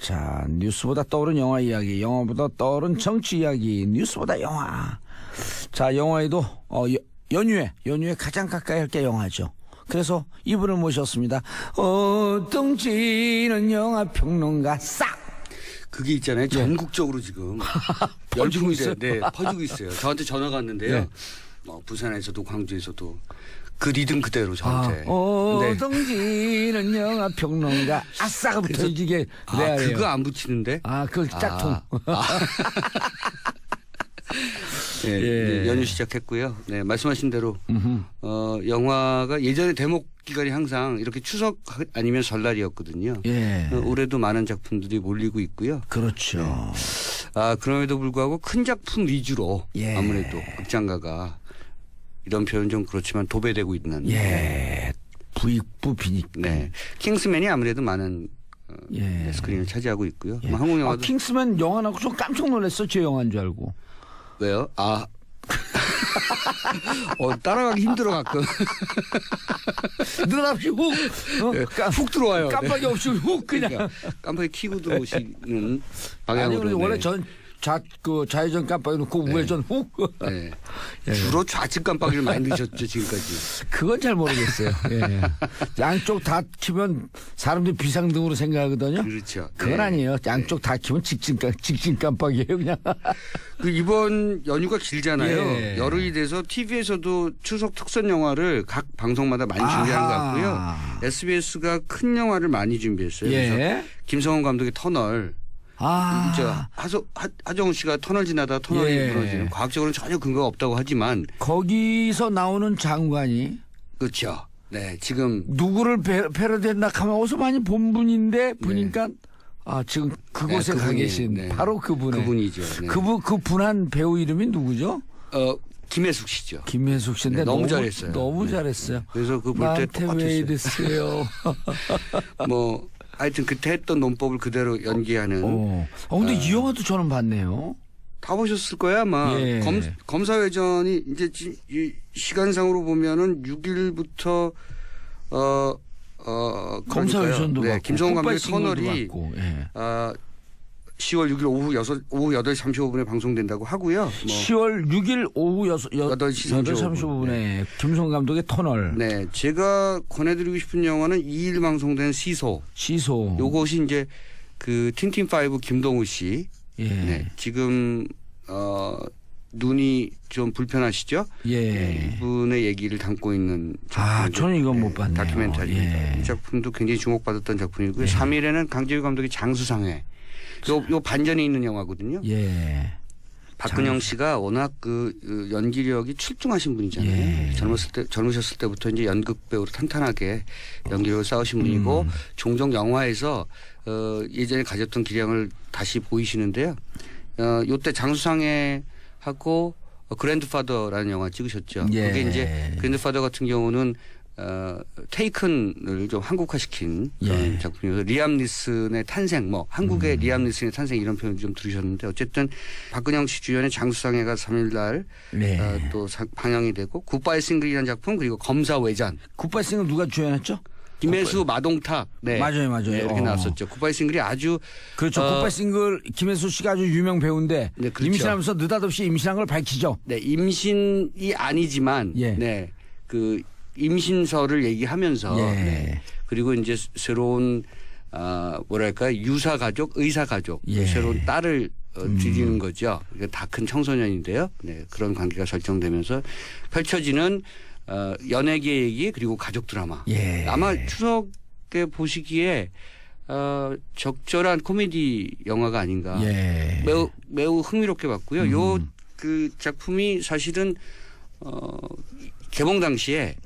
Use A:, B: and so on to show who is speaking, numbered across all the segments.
A: 자, 뉴스보다 떠오른 영화 이야기, 영화보다 떠오른 정치 이야기, 뉴스보다 영화. 자, 영화에도 연휴에 가장 가까이 할 게 영화죠. 그래서 이분을 모셨습니다. 덩치는 영화 평론가 싹.
B: 그게 있잖아요. 전국적으로 지금
A: 퍼지고 있어요.
B: 네, 퍼지고 있어요. 저한테 전화가 왔는데요.
A: 네.
B: 부산에서도 광주에서도 그 리듬 그대로 저한테. 네.
A: 덩치는 영화 평론가 아싸가 붙어지게 내야 해요.
B: 그거 안 붙이는데?
A: 그 짝퉁.
B: 네,
A: 예.
B: 연휴 시작했고요. 네, 말씀하신 대로 영화가 예전에 대목 기간이 항상 이렇게 추석 아니면 설날이었거든요.
A: 예.
B: 올해도 많은 작품들이 몰리고 있고요.
A: 그렇죠.
B: 그럼에도 불구하고 큰 작품 위주로
A: 예.
B: 아무래도 극장가가 이런 표현 좀 그렇지만 도배되고 있는.
A: 예. 부익부 비니까.
B: 네. 킹스맨이 아무래도 많은
A: 예.
B: 스크린을 차지하고 있고요.
A: 예.
B: 뭐 한국 영화도
A: 킹스맨 영화 나고 좀 깜짝 놀랐어. 제 영화인 줄 알고.
B: 왜요? 따라가기 힘들어 가끔.
A: 눈앞이 훅.
B: 훅 들어와요.
A: 깜빡이 없이 훅 그냥.
B: 그러니까 깜빡이 켜고 들어오시는 방향으로.
A: 아니, 원래
B: 네.
A: 좌회전 깜빡이 놓고 우회전 훅.
B: 네.
A: 예.
B: 주로 좌측 깜빡이를 많이 넣으셨죠 지금까지.
A: 그건 잘 모르겠어요. 예. 양쪽 다 키면 사람들이 비상등으로 생각하거든요.
B: 그렇죠.
A: 그건
B: 네.
A: 아니에요. 양쪽 다 키면 직진 깜빡이에요 그냥.
B: 이번 연휴가 길잖아요.
A: 예.
B: 열흘이 돼서 TV에서도 추석 특선 영화를 각 방송마다 많이 준비한 것 같고요. SBS가 큰 영화를 많이 준비했어요.
A: 예.
B: 그래서 김성훈 감독의 터널. 하정우 씨가 터널 지나다 터널이
A: 예.
B: 무너지는 과학적으로는 전혀 근거가 없다고 하지만
A: 거기서 나오는 장관이
B: 그렇죠. 네, 지금
A: 누구를 패러디했나 하면 어디서 많이 본 분인데 보니까 지금 그곳에 가 계신 바로
B: 그분이죠. 네.
A: 그 분한 배우 이름이 누구죠?
B: 김혜숙 씨죠.
A: 김혜숙 씨인데
B: 네, 너무 잘했어요.
A: 너무 잘했어요.
B: 그래서 그 볼 때
A: 나한테 왜
B: 똑같았어요.
A: 이랬어요?
B: 하여튼 그때 했던 논법을 그대로 연기하는.
A: 근데 이 영화도 저는 봤네요.
B: 다 보셨을 거야 아마.
A: 예.
B: 검사회전이 이제 이 시간상으로 보면은 6일부터
A: 검사회전도
B: 네,
A: 봤고
B: 김성훈 감독의 터널이
A: 봤고, 예.
B: 10월 6일 오후 8시 35분에 방송된다고 하고요.
A: 10월 6일 오후 8시 35분에
B: 네.
A: 김성훈 감독의 터널.
B: 네, 제가 권해드리고 싶은 영화는 2일 방송된 시소. 요것이 이제 그 틴틴5 김동우 씨.
A: 예.
B: 네, 지금 눈이 좀 불편하시죠?
A: 예.
B: 네, 이분의 얘기를 담고 있는 작품.
A: 저는 이건 못 봤네요.
B: 다큐멘터리입니다.
A: 예.
B: 이 작품도 굉장히 주목받았던 작품이고요. 3일에는 강재규 감독의 장수상회. 요 반전에 있는 영화거든요.
A: 예.
B: 박근영 씨가 워낙 그 연기력이 출중하신 분이잖아요.
A: 예.
B: 젊으셨을 때부터 이제 연극 배우로 탄탄하게 연기력을 쌓으신 분이고 종종 영화에서 예전에 가졌던 기량을 다시 보이시는데요. 요때 장수상회 하고 그랜드파더라는 영화 찍으셨죠.
A: 예.
B: 그게 이제 그랜드파더 같은 경우는 테이큰을 좀 한국화시킨 그런 작품이어서 리암 니슨의 탄생, 한국의 리암 니슨의 탄생 이런 표현을 좀 들으셨는데 어쨌든 박근영 씨 주연의 장수상회가 3일날 또 방영이 되고 굿바이 싱글이라는 작품 그리고 검사외전.
A: 굿바이 싱글 누가 주연했죠?
B: 김혜수 마동탁. 네.
A: 맞아요.
B: 네, 이렇게 나왔었죠. 굿바이 싱글이 아주
A: 그렇죠. 굿바이 싱글 김혜수 씨가 아주 유명 배우인데
B: 네, 그렇죠.
A: 임신하면서 느닷없이 임신한 걸 밝히죠.
B: 네, 임신이 아니지만
A: 예.
B: 그 임신서를 얘기하면서
A: 예.
B: 그리고 이제 새로운 유사 가족, 의사 가족, 새로운 딸을 드리는 거죠. 다 큰 청소년인데요. 네, 그런 관계가 설정되면서 펼쳐지는 연예계 얘기 그리고 가족 드라마.
A: 예.
B: 아마 추석에 보시기에 적절한 코미디 영화가 아닌가.
A: 예.
B: 매우 흥미롭게 봤고요. 요 그 작품이 사실은 개봉 당시에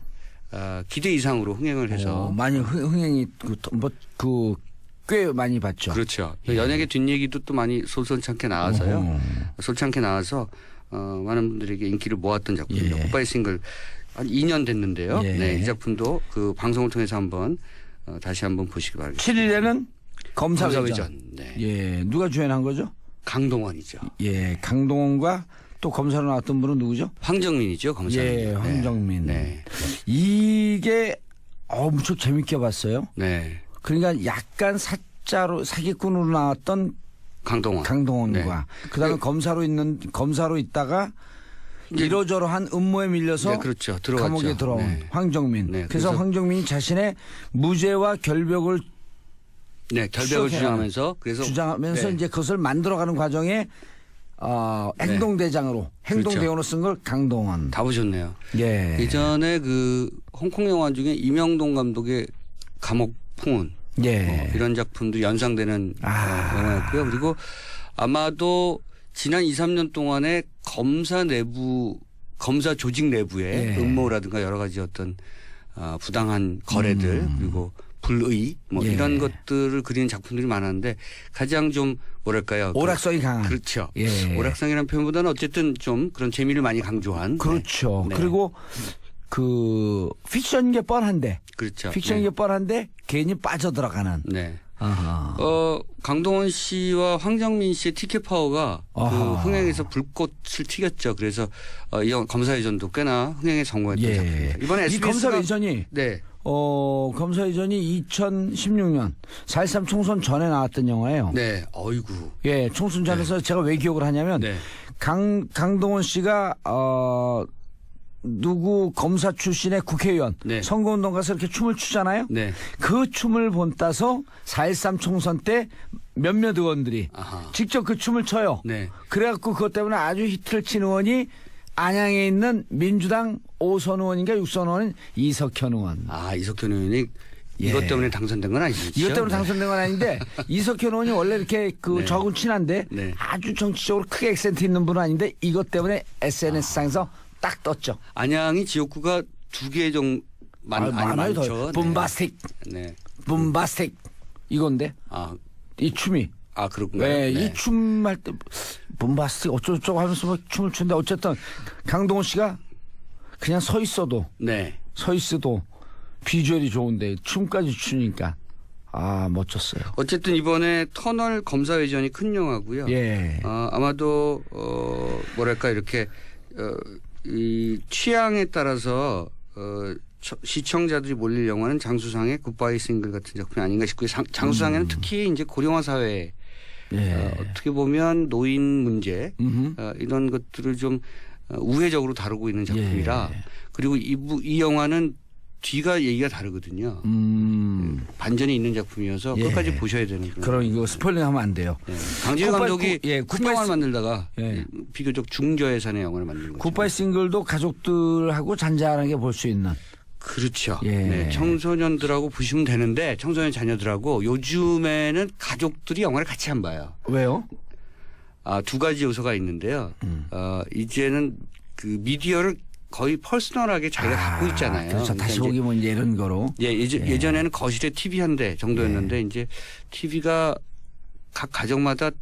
B: 기대 이상으로 흥행을 해서
A: 많이 흥행이 꽤 많이 봤죠.
B: 그렇죠. 연예계 뒷얘기도 또 많이 솔선찮게 나와서요. 솔찬게 나와서 많은 분들에게 인기를 모았던 작품입니다. 굿바이 싱글 한 2년 됐는데요. 네, 이 작품도 그 방송을 통해서 다시 한번 보시기 바랍니다.
A: 7일에는 검사회전.
B: 네.
A: 예, 누가 주연한 거죠?
B: 강동원이죠.
A: 예, 강동원과 또 검사로 나왔던 분은 누구죠?
B: 황정민이죠, 검사.
A: 예, 황정민.
B: 네.
A: 이게 무척 재밌게 봤어요.
B: 네.
A: 그러니까 약간 사기꾼으로 나왔던 강동원과 그다음에 검사로 있다가 이러저러한 음모에 밀려서
B: 네, 그렇죠. 들어갔죠.
A: 감옥에 들어온
B: 네.
A: 황정민.
B: 네,
A: 그래서 황정민이 자신의 무죄와 결벽을
B: 주장하면서
A: 네. 이제 그것을 만들어가는 과정에 행동대장으로 행동대원으로 쓴 걸 강동원.
B: 다 보셨네요.
A: 예.
B: 예전에 그 홍콩 영화 중에 임영동 감독의 감옥 풍운
A: 예.
B: 이런 작품도 연상되는 영화였고요. 그리고 아마도 지난 2, 3년 동안에 검사 조직 내부의
A: 예.
B: 음모라든가 여러 가지 어떤 부당한 거래들 그리고 불의
A: 예.
B: 이런 것들을 그리는 작품들이 많았는데 가장 좀 뭐랄까요.
A: 오락성이 강한.
B: 그렇죠.
A: 예.
B: 오락성이라는 표현보다는 어쨌든 좀 그런 재미를 많이 강조한.
A: 그렇죠.
B: 네.
A: 그리고 그 픽션계 뻔한데.
B: 그렇죠.
A: 픽션계 뻔한데 괜히 빠져들어가는.
B: 네.
A: 아하.
B: 강동원 씨와 황정민 씨의 티켓 파워가 그 흥행에서 불꽃을 튀겼죠. 그래서 이 검사회전도 꽤나 흥행에 성공했던
A: 예.
B: 작품입니다. 이번에
A: 이
B: SBS가
A: 검사회전이
B: 네.
A: 검사회전이 2016년 4.13 총선 전에 나왔던 영화예요.
B: 네. 어이구.
A: 예, 총선 전에서 제가 왜 기억을 하냐면
B: 네.
A: 강동원 씨가 누구 검사 출신의 국회의원
B: 네.
A: 선거운동 가서 이렇게 춤을 추잖아요.
B: 네.
A: 그 춤을 본따서 4.13 총선 때 몇몇 의원들이
B: 아하.
A: 직접 그 춤을 춰요.
B: 네.
A: 그래갖고 그것 때문에 아주 히트를 친 의원이 안양에 있는 민주당 5선 의원인가 6선 의원인 이석현 의원.
B: 이석현 의원이 이것 때문에 당선된 건 아니죠.
A: 이것 때문에 당선된 건 아닌데 이석현 의원이 원래 이렇게
B: 네.
A: 적은 친한데
B: 네.
A: 아주 정치적으로 크게 액센트 있는 분은 아닌데 이것 때문에 SNS상에서 딱 떴죠.
B: 안양이 지역구가 2개 정도
A: 많아요. 더. 붐바스틱.
B: 네.
A: 붐바스틱. 이건데 이 춤이.
B: 그렇군요.
A: 네, 이 춤 할 때 붐바스틱 어쩌고저쩌고 하면서 막 춤을 추는데 어쨌든 강동원 씨가 그냥 서 있어도 비주얼이 좋은데 춤까지 추니까 멋졌어요.
B: 어쨌든 이번에 터널 검사회전이 큰 영화고요.
A: 예.
B: 아마도 뭐랄까 이렇게 이 취향에 따라서 시청자들이 몰릴 영화는 장수상의 굿바이 싱글 같은 작품이 아닌가 싶고요. 장수상에는 특히 이제 고령화 사회 어떻게 보면 노인 문제 이런 것들을 좀 우회적으로 다루고 있는 작품이라 그리고 이 영화는 뒤가 얘기가 다르거든요. 반전이 있는 작품이어서 끝까지 보셔야 되는
A: 그럼 이거 스포일링하면 안 돼요.
B: 강진호 감독이 큰 영화를 만들다가 비교적 중저예산의 영화를 만든 거죠.
A: 굿바이 싱글도 가족들하고 잔잔하게 볼 수 있는.
B: 그렇죠. 네, 청소년들하고 보시면 되는데 청소년 자녀들하고 요즘에는 가족들이 영화를 같이 안 봐요.
A: 왜요?
B: 두 가지 요소가 있는데요. 이제는 그 미디어를 거의 퍼스널하게 자기가 갖고 있잖아요.
A: 그렇죠. 다시 보기 뭐 이런 거로.
B: 예전에는 거실에 TV 한 대 정도였는데 이제 TV가 각 가정마다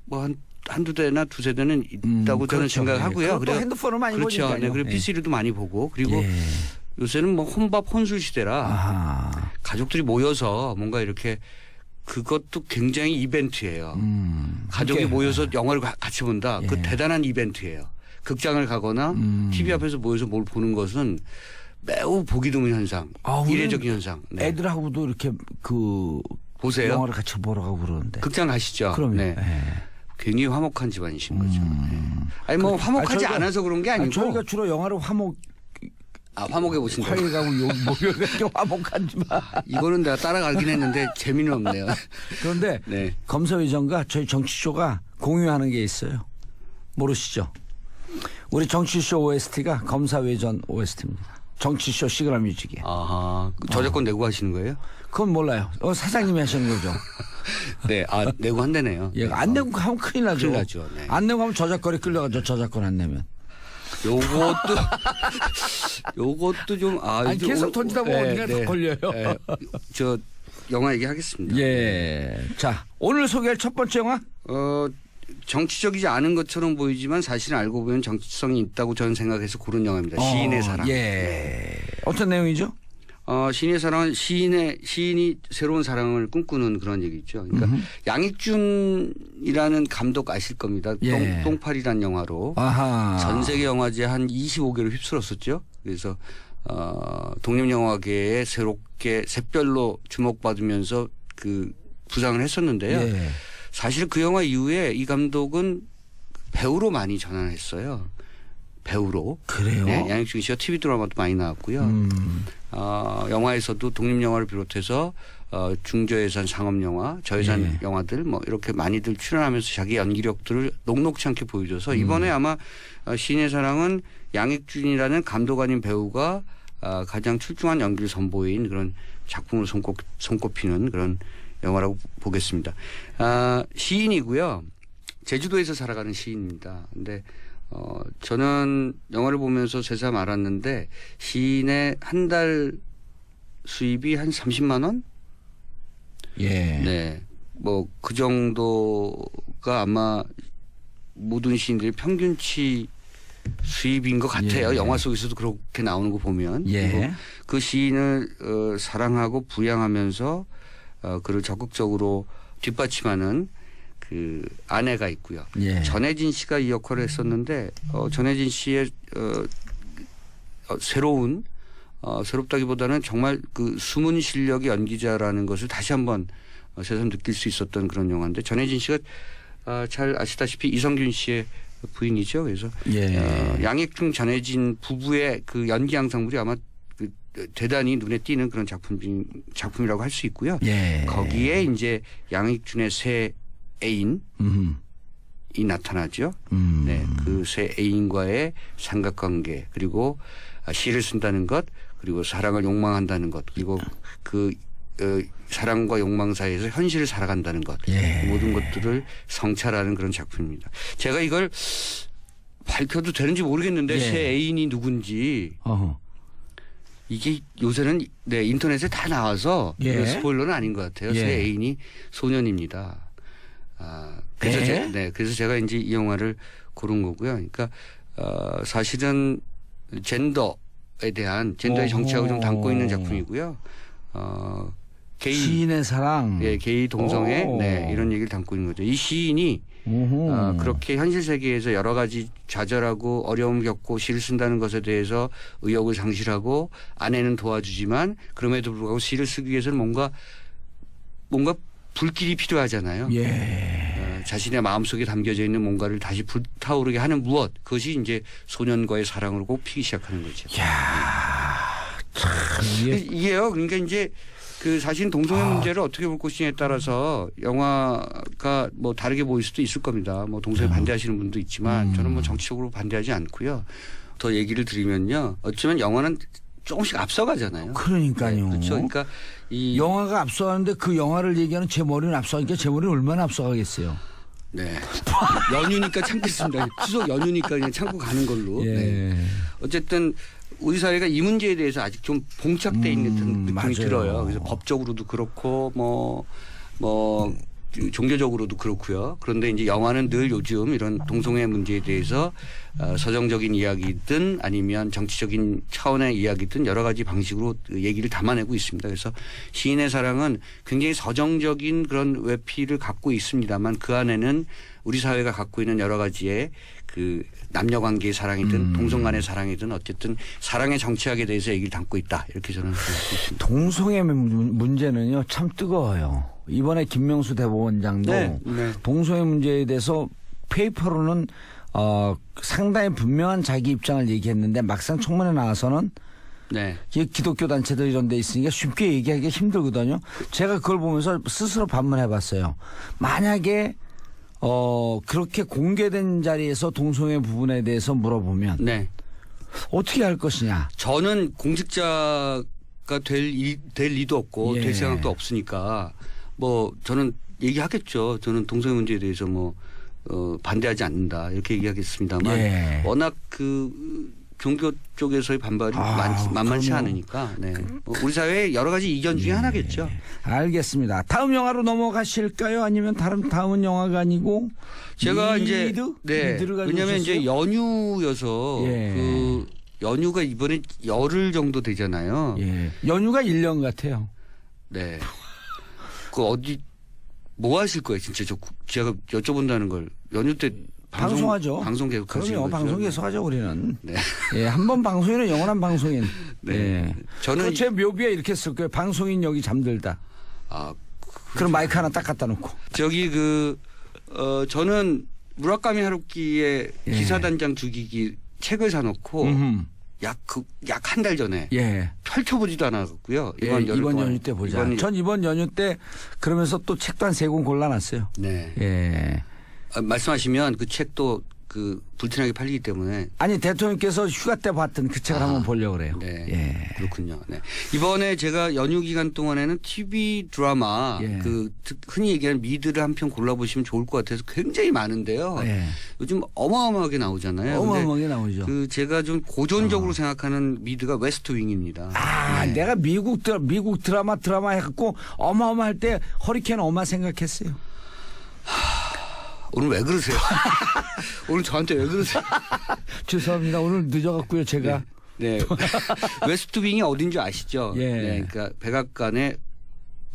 B: 뭐 한두 대나 두세 대는 있다고 저는
A: 그렇죠.
B: 생각을 하고요.
A: 그리고 핸드폰을 많이
B: 그렇죠.
A: 보니까요.
B: 그리고 PC로도 많이 보고 그리고 요새는 뭐 혼밥 혼술 시대라 가족들이 모여서 뭔가 이렇게 그것도 굉장히 이벤트예요. 가족이 모여서 영화를 같이 본다. 그 대단한 이벤트예요. 극장을 가거나 TV 앞에서 모여서 뭘 보는 것은 매우 보기 드문 현상, 이례적인 현상. 네.
A: 애들하고도 이렇게
B: 보세요.
A: 영화를 같이 보러 가고 그러는데.
B: 극장 가시죠.
A: 그럼요.
B: 네. 굉장히 화목한 집안이신 거죠. 아니 뭐 화목하지 않아서 그런 게 아니고
A: 저희가 주로 영화를
B: 화목해 보신다.
A: 화해 가고 모여가지고 화목한 집안.
B: 이거는 내가 따라가긴 했는데 재미는 없네요.
A: 그런데 검사회전과 저희 정치쇼가 공유하는 게 있어요. 모르시죠? 우리 정치쇼 OST가 검사회전 OST입니다. 정치쇼 시그널 뮤직이에요.
B: 저작권 내고 하시는 거예요?
A: 그건 몰라요. 사장님이 하시는 거죠.
B: 네, 내고 한다네요.
A: 안 내고 하면 큰일 나죠.
B: 큰일 나죠. 네.
A: 안 내고 하면 저작권에 끌려가죠. 저작권 안 내면.
B: 요것도 좀
A: 아니 계속 던지다 보면 어디가 다 걸려요.
B: 저 영화 얘기하겠습니다.
A: 자, 오늘 소개할 첫 번째 영화?
B: 정치적이지 않은 것처럼 보이지만 사실은 알고 보면 정치성이 있다고 저는 생각해서 고른 영화입니다. 시인의 사랑.
A: 어떤 내용이죠?
B: 시인의 사랑은 시인이 새로운 사랑을 꿈꾸는 그런 얘기죠. 그러니까 양익준이라는 감독 아실 겁니다. 똥파리란 영화로 전 세계 영화제 한 25개를 휩쓸었었죠. 그래서 독립영화계에 새롭게 샛별로 주목받으면서 그 부상을 했었는데요.
A: 예.
B: 사실 그 영화 이후에 이 감독은 배우로 많이 전환했어요. 배우로.
A: 그래요?
B: 네, 양익준 씨가 TV 드라마도 많이 나왔고요. 영화에서도 독립영화를 비롯해서 중저예산 상업영화, 저예산
A: 예.
B: 영화들 뭐 이렇게 많이들 출연하면서 자기 연기력들을 녹록치 않게 보여줘서 이번에 아마 시인의 사랑은 양익준이라는 감독 아닌 배우가 가장 출중한 연기를 선보인 그런 작품으로 손꼽히는 그런 영화라고 보겠습니다. 시인이고요. 제주도에서 살아가는 시인입니다. 근데 저는 영화를 보면서 새삼 알았는데 시인의 한 달 수입이 한 30만 원?
A: 예.
B: 네. 뭐 그 정도가 아마 모든 시인들의 평균치 수입인 것 같아요.
A: 예.
B: 영화 속에서도 그렇게 나오는 거 보면.
A: 예.
B: 그리고 그 시인을 사랑하고 부양하면서 그를 적극적으로 뒷받침하는 그 아내가 있고요.
A: 예.
B: 전혜진 씨가 이 역할을 했었는데 전혜진 씨의 새롭다기보다는 정말 그 숨은 실력의 연기자라는 것을 다시 한번 새삼 느낄 수 있었던 그런 영화인데 전혜진 씨가 잘 아시다시피 이성균 씨의 부인이죠. 그래서
A: 예.
B: 양익중 전혜진 부부의 그 연기 양상물이 아마 그 대단히 눈에 띄는 그런 작품이라고 할 수 있고요.
A: 예.
B: 거기에 이제 양익준의 새 애인이 나타나죠. 네, 그 새 애인과의 삼각관계 그리고 시를 쓴다는 것 그리고 사랑을 욕망한다는 것 그리고 그 사랑과 욕망 사이에서 현실을 살아간다는 것
A: 예.
B: 모든 것들을 성찰하는 그런 작품입니다. 제가 이걸 밝혀도 되는지 모르겠는데
A: 예.
B: 새 애인이 누군지
A: 어허.
B: 이게 요새는 네, 인터넷에 다 나와서
A: 예.
B: 스포일러는 아닌 것 같아요.
A: 예.
B: 새 애인이 소년입니다. 그래서
A: 네?
B: 그래서 제가 이제 이 영화를 고른 거고요. 그러니까 사실은 젠더에 대한 젠더의 정치학을 좀 담고 있는 작품이고요. 게이
A: 시인의 사랑.
B: 예, 게이 동성애
A: 오.
B: 네, 이런 얘기를 담고 있는 거죠. 이 시인이 그렇게 현실 세계에서 여러 가지 좌절하고 어려움을 겪고 시를 쓴다는 것에 대해서 의욕을 상실하고 아내는 도와주지만 그럼에도 불구하고 시를 쓰기 위해서는 뭔가 불길이 필요하잖아요.
A: 예.
B: 자신의 마음속에 담겨져 있는 뭔가를 다시 불타오르게 하는 무엇 그것이 이제 소년과의 사랑으로 꼭 피기 시작하는 거죠.
A: 야, 참
B: 이게요. 그러니까 이제 그 사실 동성애 문제를 어떻게 볼 것이냐에 따라서 영화가 뭐 다르게 보일 수도 있을 겁니다. 뭐 동성애 반대하시는 분도 있지만 저는 뭐 정치적으로 반대하지 않고요. 더 얘기를 드리면요. 어쩌면 영화는 조금씩 앞서가잖아요.
A: 그러니까요.
B: 네, 그렇죠. 그러니까 이
A: 영화가 앞서가는데 그 영화를 얘기하는 제 머리는 앞서가니까 제 머리는 얼마나 앞서가겠어요.
B: 네. 연휴니까 참겠습니다. 추석 연휴니까 그냥 참고 가는 걸로.
A: 예.
B: 네. 어쨌든 우리 사회가 이 문제에 대해서 아직 좀 봉착돼 있는 듯한 느낌이
A: 맞아요.
B: 들어요. 그래서 법적으로도 그렇고 뭐 종교적으로도 그렇고요. 그런데 이제 영화는 늘 요즘 이런 동성애 문제에 대해서 서정적인 이야기든 아니면 정치적인 차원의 이야기든 여러 가지 방식으로 얘기를 담아내고 있습니다. 그래서 시인의 사랑은 굉장히 서정적인 그런 외피를 갖고 있습니다만 그 안에는 우리 사회가 갖고 있는 여러 가지의 그 남녀 관계의 사랑이든 동성 간의 사랑이든 어쨌든 사랑의 정치학에 대해서 얘기를 담고 있다. 이렇게 저는 생각하고 있습니다.
A: 동성애 문제는요 참 뜨거워요. 이번에 김명수 대법원장도
B: 네.
A: 동성애 문제에 대해서 페이퍼로는 상당히 분명한 자기 입장을 얘기했는데 막상 청문회 나와서는
B: 네.
A: 이게 기독교 단체들 이런 데 있으니까 쉽게 얘기하기가 힘들거든요. 제가 그걸 보면서 스스로 반문해봤어요. 만약에 그렇게 공개된 자리에서 동성애 부분에 대해서 물어보면
B: 네.
A: 어떻게 할 것이냐.
B: 저는 공직자가 될 리도 없고
A: 예.
B: 될 생각도 없으니까 뭐 저는 얘기하겠죠. 저는 동성애 문제에 대해서 뭐 반대하지 않는다 이렇게 얘기하겠습니다만
A: 예.
B: 워낙 그 종교 쪽에서의 반발이 만만치
A: 그럼요.
B: 않으니까 네. 뭐 우리 사회의 여러 가지 이견 중에 하나겠죠.
A: 알겠습니다. 다음 영화로 넘어가실까요? 아니면 다음은 영화가 아니고
B: 제가 이제 네.
A: 리드를
B: 왜냐하면 이제 연휴여서
A: 예.
B: 그 연휴가 이번에 열흘 정도 되잖아요.
A: 예. 연휴가 1년 같아요.
B: 네. 그 어디 뭐 하실 거예요? 진짜 제가 여쭤본다는 걸 연휴 때
A: 방송하죠.
B: 방송 계속 하시는
A: 그럼요.
B: 거죠?
A: 방송 계속하죠 우리는.
B: 네.
A: 예, 한 번 방송인은 영원한 방송인.
B: 네.
A: 예.
B: 저는
A: 제 묘비에 이렇게 쓸 거예요. 방송인 여기 잠들다. 그럼 마이크 하나 딱 갖다 놓고.
B: 저기 저는 무라카미 하루키의
A: 예.
B: 기사단장 죽이기 책을 사놓고 약 한 달 전에
A: 예.
B: 펼쳐보지도 않았고요.
A: 예,
B: 이번
A: 이번 연휴 때 보자. 전 이번 연휴 때 그러면서 또 책도 한 3권 골라놨어요.
B: 네.
A: 예.
B: 말씀하시면 그 책도 불티나게 팔리기 때문에.
A: 아니 대통령께서 휴가 때 봤던 그 책을 한번 보려고 그래요.
B: 네.
A: 예.
B: 그렇군요. 네. 이번에 제가 연휴 기간 동안에는 TV 드라마
A: 예.
B: 흔히 얘기하는 미드를 한 편 골라보시면 좋을 것 같아서 굉장히 많은데요.
A: 예.
B: 요즘 어마어마하게 나오잖아요.
A: 어마어마하게 나오죠.
B: 제가 좀 고전적으로 생각하는 미드가 웨스트 윙입니다.
A: 아,
B: 네.
A: 내가 미국 드라마 해갖고 어마어마할 때 허리케인 엄마 생각했어요.
B: 오늘 왜 그러세요? 오늘 저한테 왜 그러세요?
A: 죄송합니다. 오늘 늦어갖고요, 제가.
B: 네. 웨스트 윙이 어딘 줄 아시죠?
A: 예.
B: 네. 그러니까 백악관의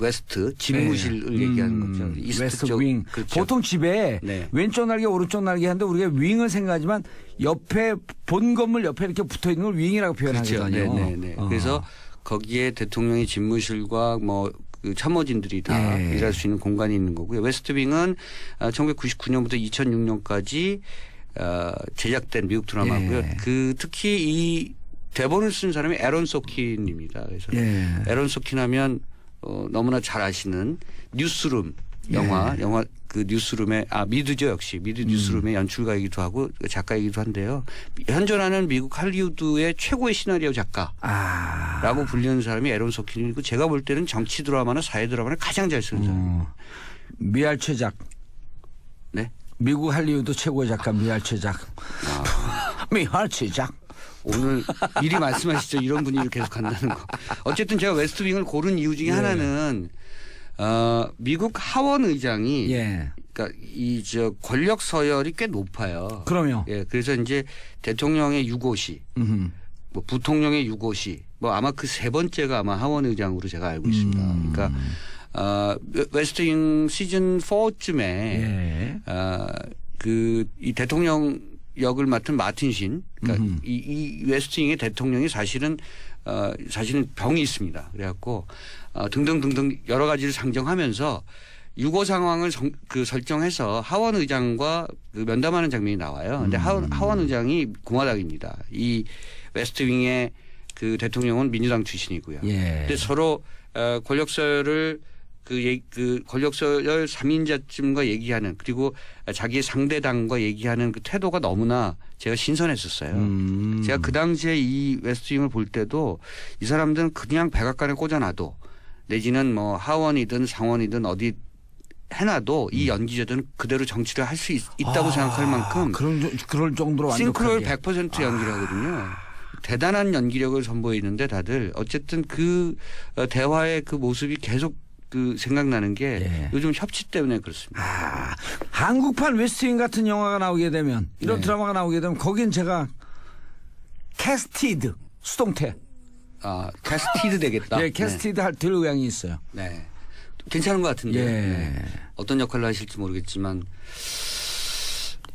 B: 웨스트 집무실을 얘기하는 거죠. 이스트
A: 웨스트
B: 쪽.
A: 윙.
B: 그렇죠.
A: 보통 집에
B: 네.
A: 왼쪽 날개 오른쪽 날개 하는데 우리가 윙을 생각하지만 옆에 본 건물 옆에 이렇게 붙어 있는 걸 윙이라고 표현하거든요.
B: 그렇죠. 네네네. 그래서 거기에 대통령의 집무실과 그 참모진들이 다
A: 예.
B: 일할 수 있는 공간이 있는 거고요. 웨스트윙은 1999년부터 2006년까지 제작된 미국 드라마고요.
A: 예.
B: 특히 이 대본을 쓴 사람이 에런 소킨입니다. 그래서
A: 예.
B: 에런 소킨 하면 너무나 잘 아시는 뉴스룸 영화 그 뉴스룸의 미드죠. 역시 미드 뉴스룸의 연출가이기도 하고 작가이기도 한데요. 현존하는 미국 할리우드의 최고의 시나리오 작가라고 불리는 사람이 에런 소킨이고 제가 볼 때는 정치 드라마나 사회 드라마를 가장 잘 쓰는 사람입니다.
A: 미알 최작.
B: 네.
A: 미국 할리우드 최고의 작가 미알 최작. 미알 최작.
B: 오늘 미리 말씀하시죠. 이런 분위기를 계속 간다는 거. 어쨌든 제가 웨스트윙을 고른 이유 중에 하나는 미국 하원 의장이
A: 예.
B: 그러니까 권력 서열이 꽤 높아요.
A: 그럼요.
B: 예, 그래서 이제 대통령의 유고시, 뭐 부통령의 유고시, 뭐 아마 그 세 번째가 아마 하원 의장으로 제가 알고 있습니다. 그러니까 웨스트윙 시즌 4쯤에
A: 예.
B: 이 대통령 역을 맡은 마틴 신, 그러니까 이 웨스트윙의 대통령이 사실은 병이 있습니다. 그래갖고 등등등등 여러 가지를 상정하면서 유고 상황을 설정해서 하원 의장과 면담하는 장면이 나와요. 근데 하원 의장이 공화당입니다. 이 웨스트윙의 대통령은 민주당 출신이고요.
A: 예.
B: 근데 서로 권력 서열을 권력 서열 3인자쯤과 얘기하는 그리고 자기의 상대당과 얘기하는 그 태도가 너무나 제가 신선했었어요. 제가 그 당시에 이 웨스트윙을 볼 때도 이 사람들은 그냥 백악관에 꽂아놔도 내지는 뭐 하원이든 상원이든 어디 해놔도 이 연기자들은 그대로 정치를 할 수 있다고 생각할 만큼
A: 그럴 정도로
B: 싱크로율
A: 완벽하게
B: 100% 연기를 하거든요. 대단한 연기력을 선보이는데 다들 어쨌든 그 대화의 그 모습이 계속 생각나는 게
A: 예.
B: 요즘 협치 때문에 그렇습니다.
A: 한국판 웨스트윙 같은 영화가 나오게 되면 이런 드라마가 나오게 되면 거긴 제가 캐스티드 수동태.
B: 캐스티드 되겠다.
A: 예, 캐스티드 될 의향이 있어요.
B: 네. 괜찮은 것 같은데.
A: 예.
B: 네. 어떤 역할을 하실지 모르겠지만.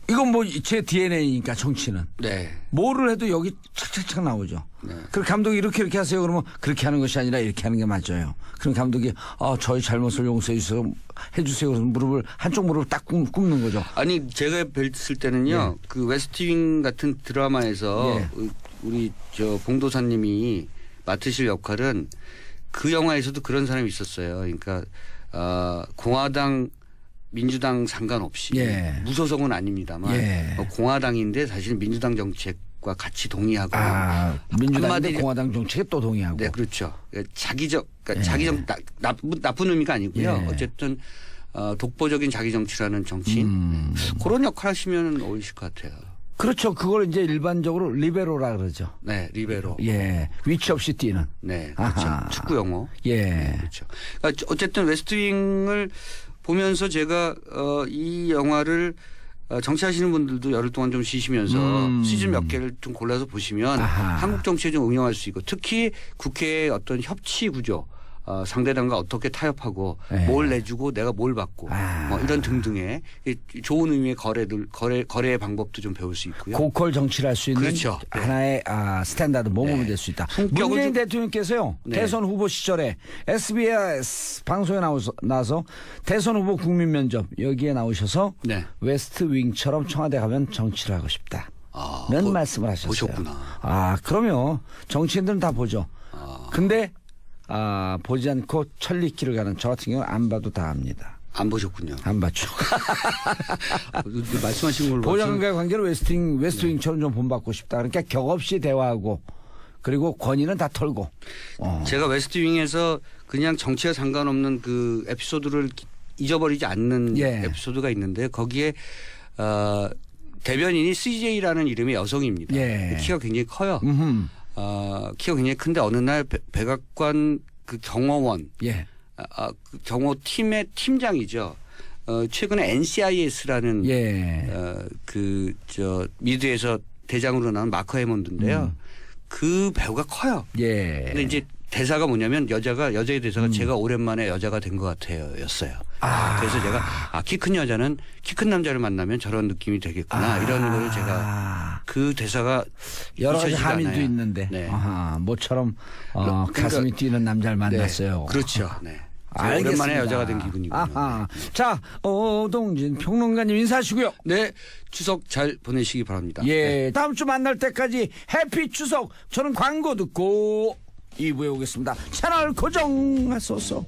A: 이건 뭐 제 DNA니까 정치는.
B: 네.
A: 뭐를 해도 여기 착착착 나오죠.
B: 네.
A: 그리고 감독이 이렇게 하세요. 그러면 그렇게 하는 것이 아니라 이렇게 하는 게 맞아요. 그럼 감독이 저희 잘못을 용서해 주세요. 해주세요. 그래서 한쪽 무릎을 딱 굽는 거죠.
B: 아니 제가 뵀을 때는요. 그 웨스트윙 같은 드라마에서 우리 봉도사님이 맡으실 역할은 그 영화에서도 그런 사람이 있었어요. 그러니까 공화당 민주당 상관없이 무소속은 아닙니다만 공화당인데 사실 민주당 정책과 같이 동의하고
A: 민주당인데 공화당 정책에 또 동의하고.
B: 네, 그렇죠. 자기적 나쁜 의미가 아니고요. 어쨌든 독보적인 자기 정치라는 정치인 그런 역할 하시면 어울리실 것 같아요.
A: 그렇죠. 그걸 이제 일반적으로 리베로라 그러죠.
B: 네, 리베로.
A: 예, 위치 없이 뛰는.
B: 네, 그렇죠. 축구 용어.
A: 예,
B: 네, 그렇죠. 그러니까 어쨌든 웨스트윙을 보면서 제가 이 영화를 정치하시는 분들도 열흘 동안 좀 쉬시면서 시즌 몇 개를 좀 골라서 보시면 한국 정치에 좀 응용할 수 있고 특히 국회의 어떤 협치 구조 상대방과 어떻게 타협하고
A: 네.
B: 뭘 내주고 내가 뭘 받고 뭐 이런 등등의 좋은 의미의 거래의 방법도 좀 배울 수 있고요.
A: 고퀄 정치를 할 수 있는
B: 그렇죠. 네.
A: 하나의 스탠다드 모범이
B: 네.
A: 될 수 있다.
B: 성격을
A: 문재인
B: 좀-
A: 대통령께서요.
B: 네.
A: 대선 후보 시절에 SBS 방송에 나와서 대선 후보 국민 면접 여기에 나오셔서
B: 네.
A: 웨스트 윙처럼 청와대 가면 정치를 하고 싶다. 는 말씀을 하셨어요.
B: 보셨구나.
A: 그러면 정치인들은 다 보죠. 근데 보지 않고 천리길을 가는 저 같은 경우는 안 봐도 다 압니다.
B: 안 보셨군요.
A: 안 봤죠.
B: 말씀하신 걸로
A: 보좌관과의 관계를 웨스트윙처럼 좀 본받고 싶다. 그러니까 격없이 대화하고 그리고 권위는 다 털고.
B: 제가 웨스트윙에서 그냥 정치와 상관없는 그 에피소드를 잊어버리지 않는
A: 예.
B: 에피소드가 있는데 거기에 대변인이 CJ라는 이름의 여성입니다.
A: 예.
B: 키가 굉장히 커요.
A: 음흠.
B: 키가 굉장히 큰데 어느 날 백악관 그 경호원
A: 예.
B: 그 경호팀의 팀장이죠. 최근에 NCIS라는 미드에서 대장으로 나온 마크 해몬드인데요. 그 배우가 커요.
A: 예.
B: 근데 이제 대사가 뭐냐면 여자의 대사가 제가 오랜만에 여자가 된 것 같아요였어요. 그래서 제가 키 큰 여자는 키 큰 남자를 만나면 저런 느낌이 되겠구나 이런 거를 제가 그 대사가
A: 여러 가지
B: 잊혀지지가
A: 함의도
B: 않아요.
A: 있는데
B: 네.
A: 모처럼
B: 그러니까-
A: 가슴이 뛰는 남자를 만났어요.
B: 네. 그렇죠. 네. 제가
A: 알겠습니다.
B: 오랜만에 여자가 된 기분이군요.
A: 아하. 자, 오동진 평론가님 인사하시고요.
B: 네, 추석 잘 보내시기 바랍니다.
A: 예, 다음 주 만날 때까지 해피 추석. 저는 광고 듣고 2부에 오겠습니다. 채널 고정하소서.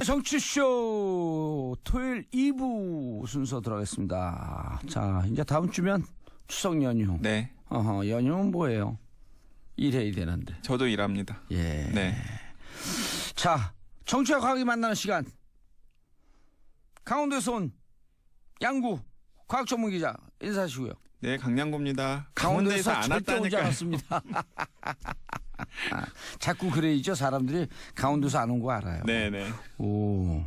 A: 정치쇼 토요일 2부 순서 들어가겠습니다. 자, 이제 다음 주면 추석 연휴.
C: 네,
A: 연휴는 뭐예요? 일해야 되는데.
C: 저도 일합니다.
A: 예.
C: 네,
A: 자, 정치와 과학이 만나는 시간. 강원도에서 온 양구 과학 전문 기자 인사하시고요.
C: 네, 강량구입니다.
A: 강원도에서
C: 강원도에서 안
A: 절대 오지
C: 왔다니까요.
A: 않았습니다. 자꾸 그래야죠. 사람들이 강원도에서 안 온 거 알아요.
C: 네, 네.
A: 오.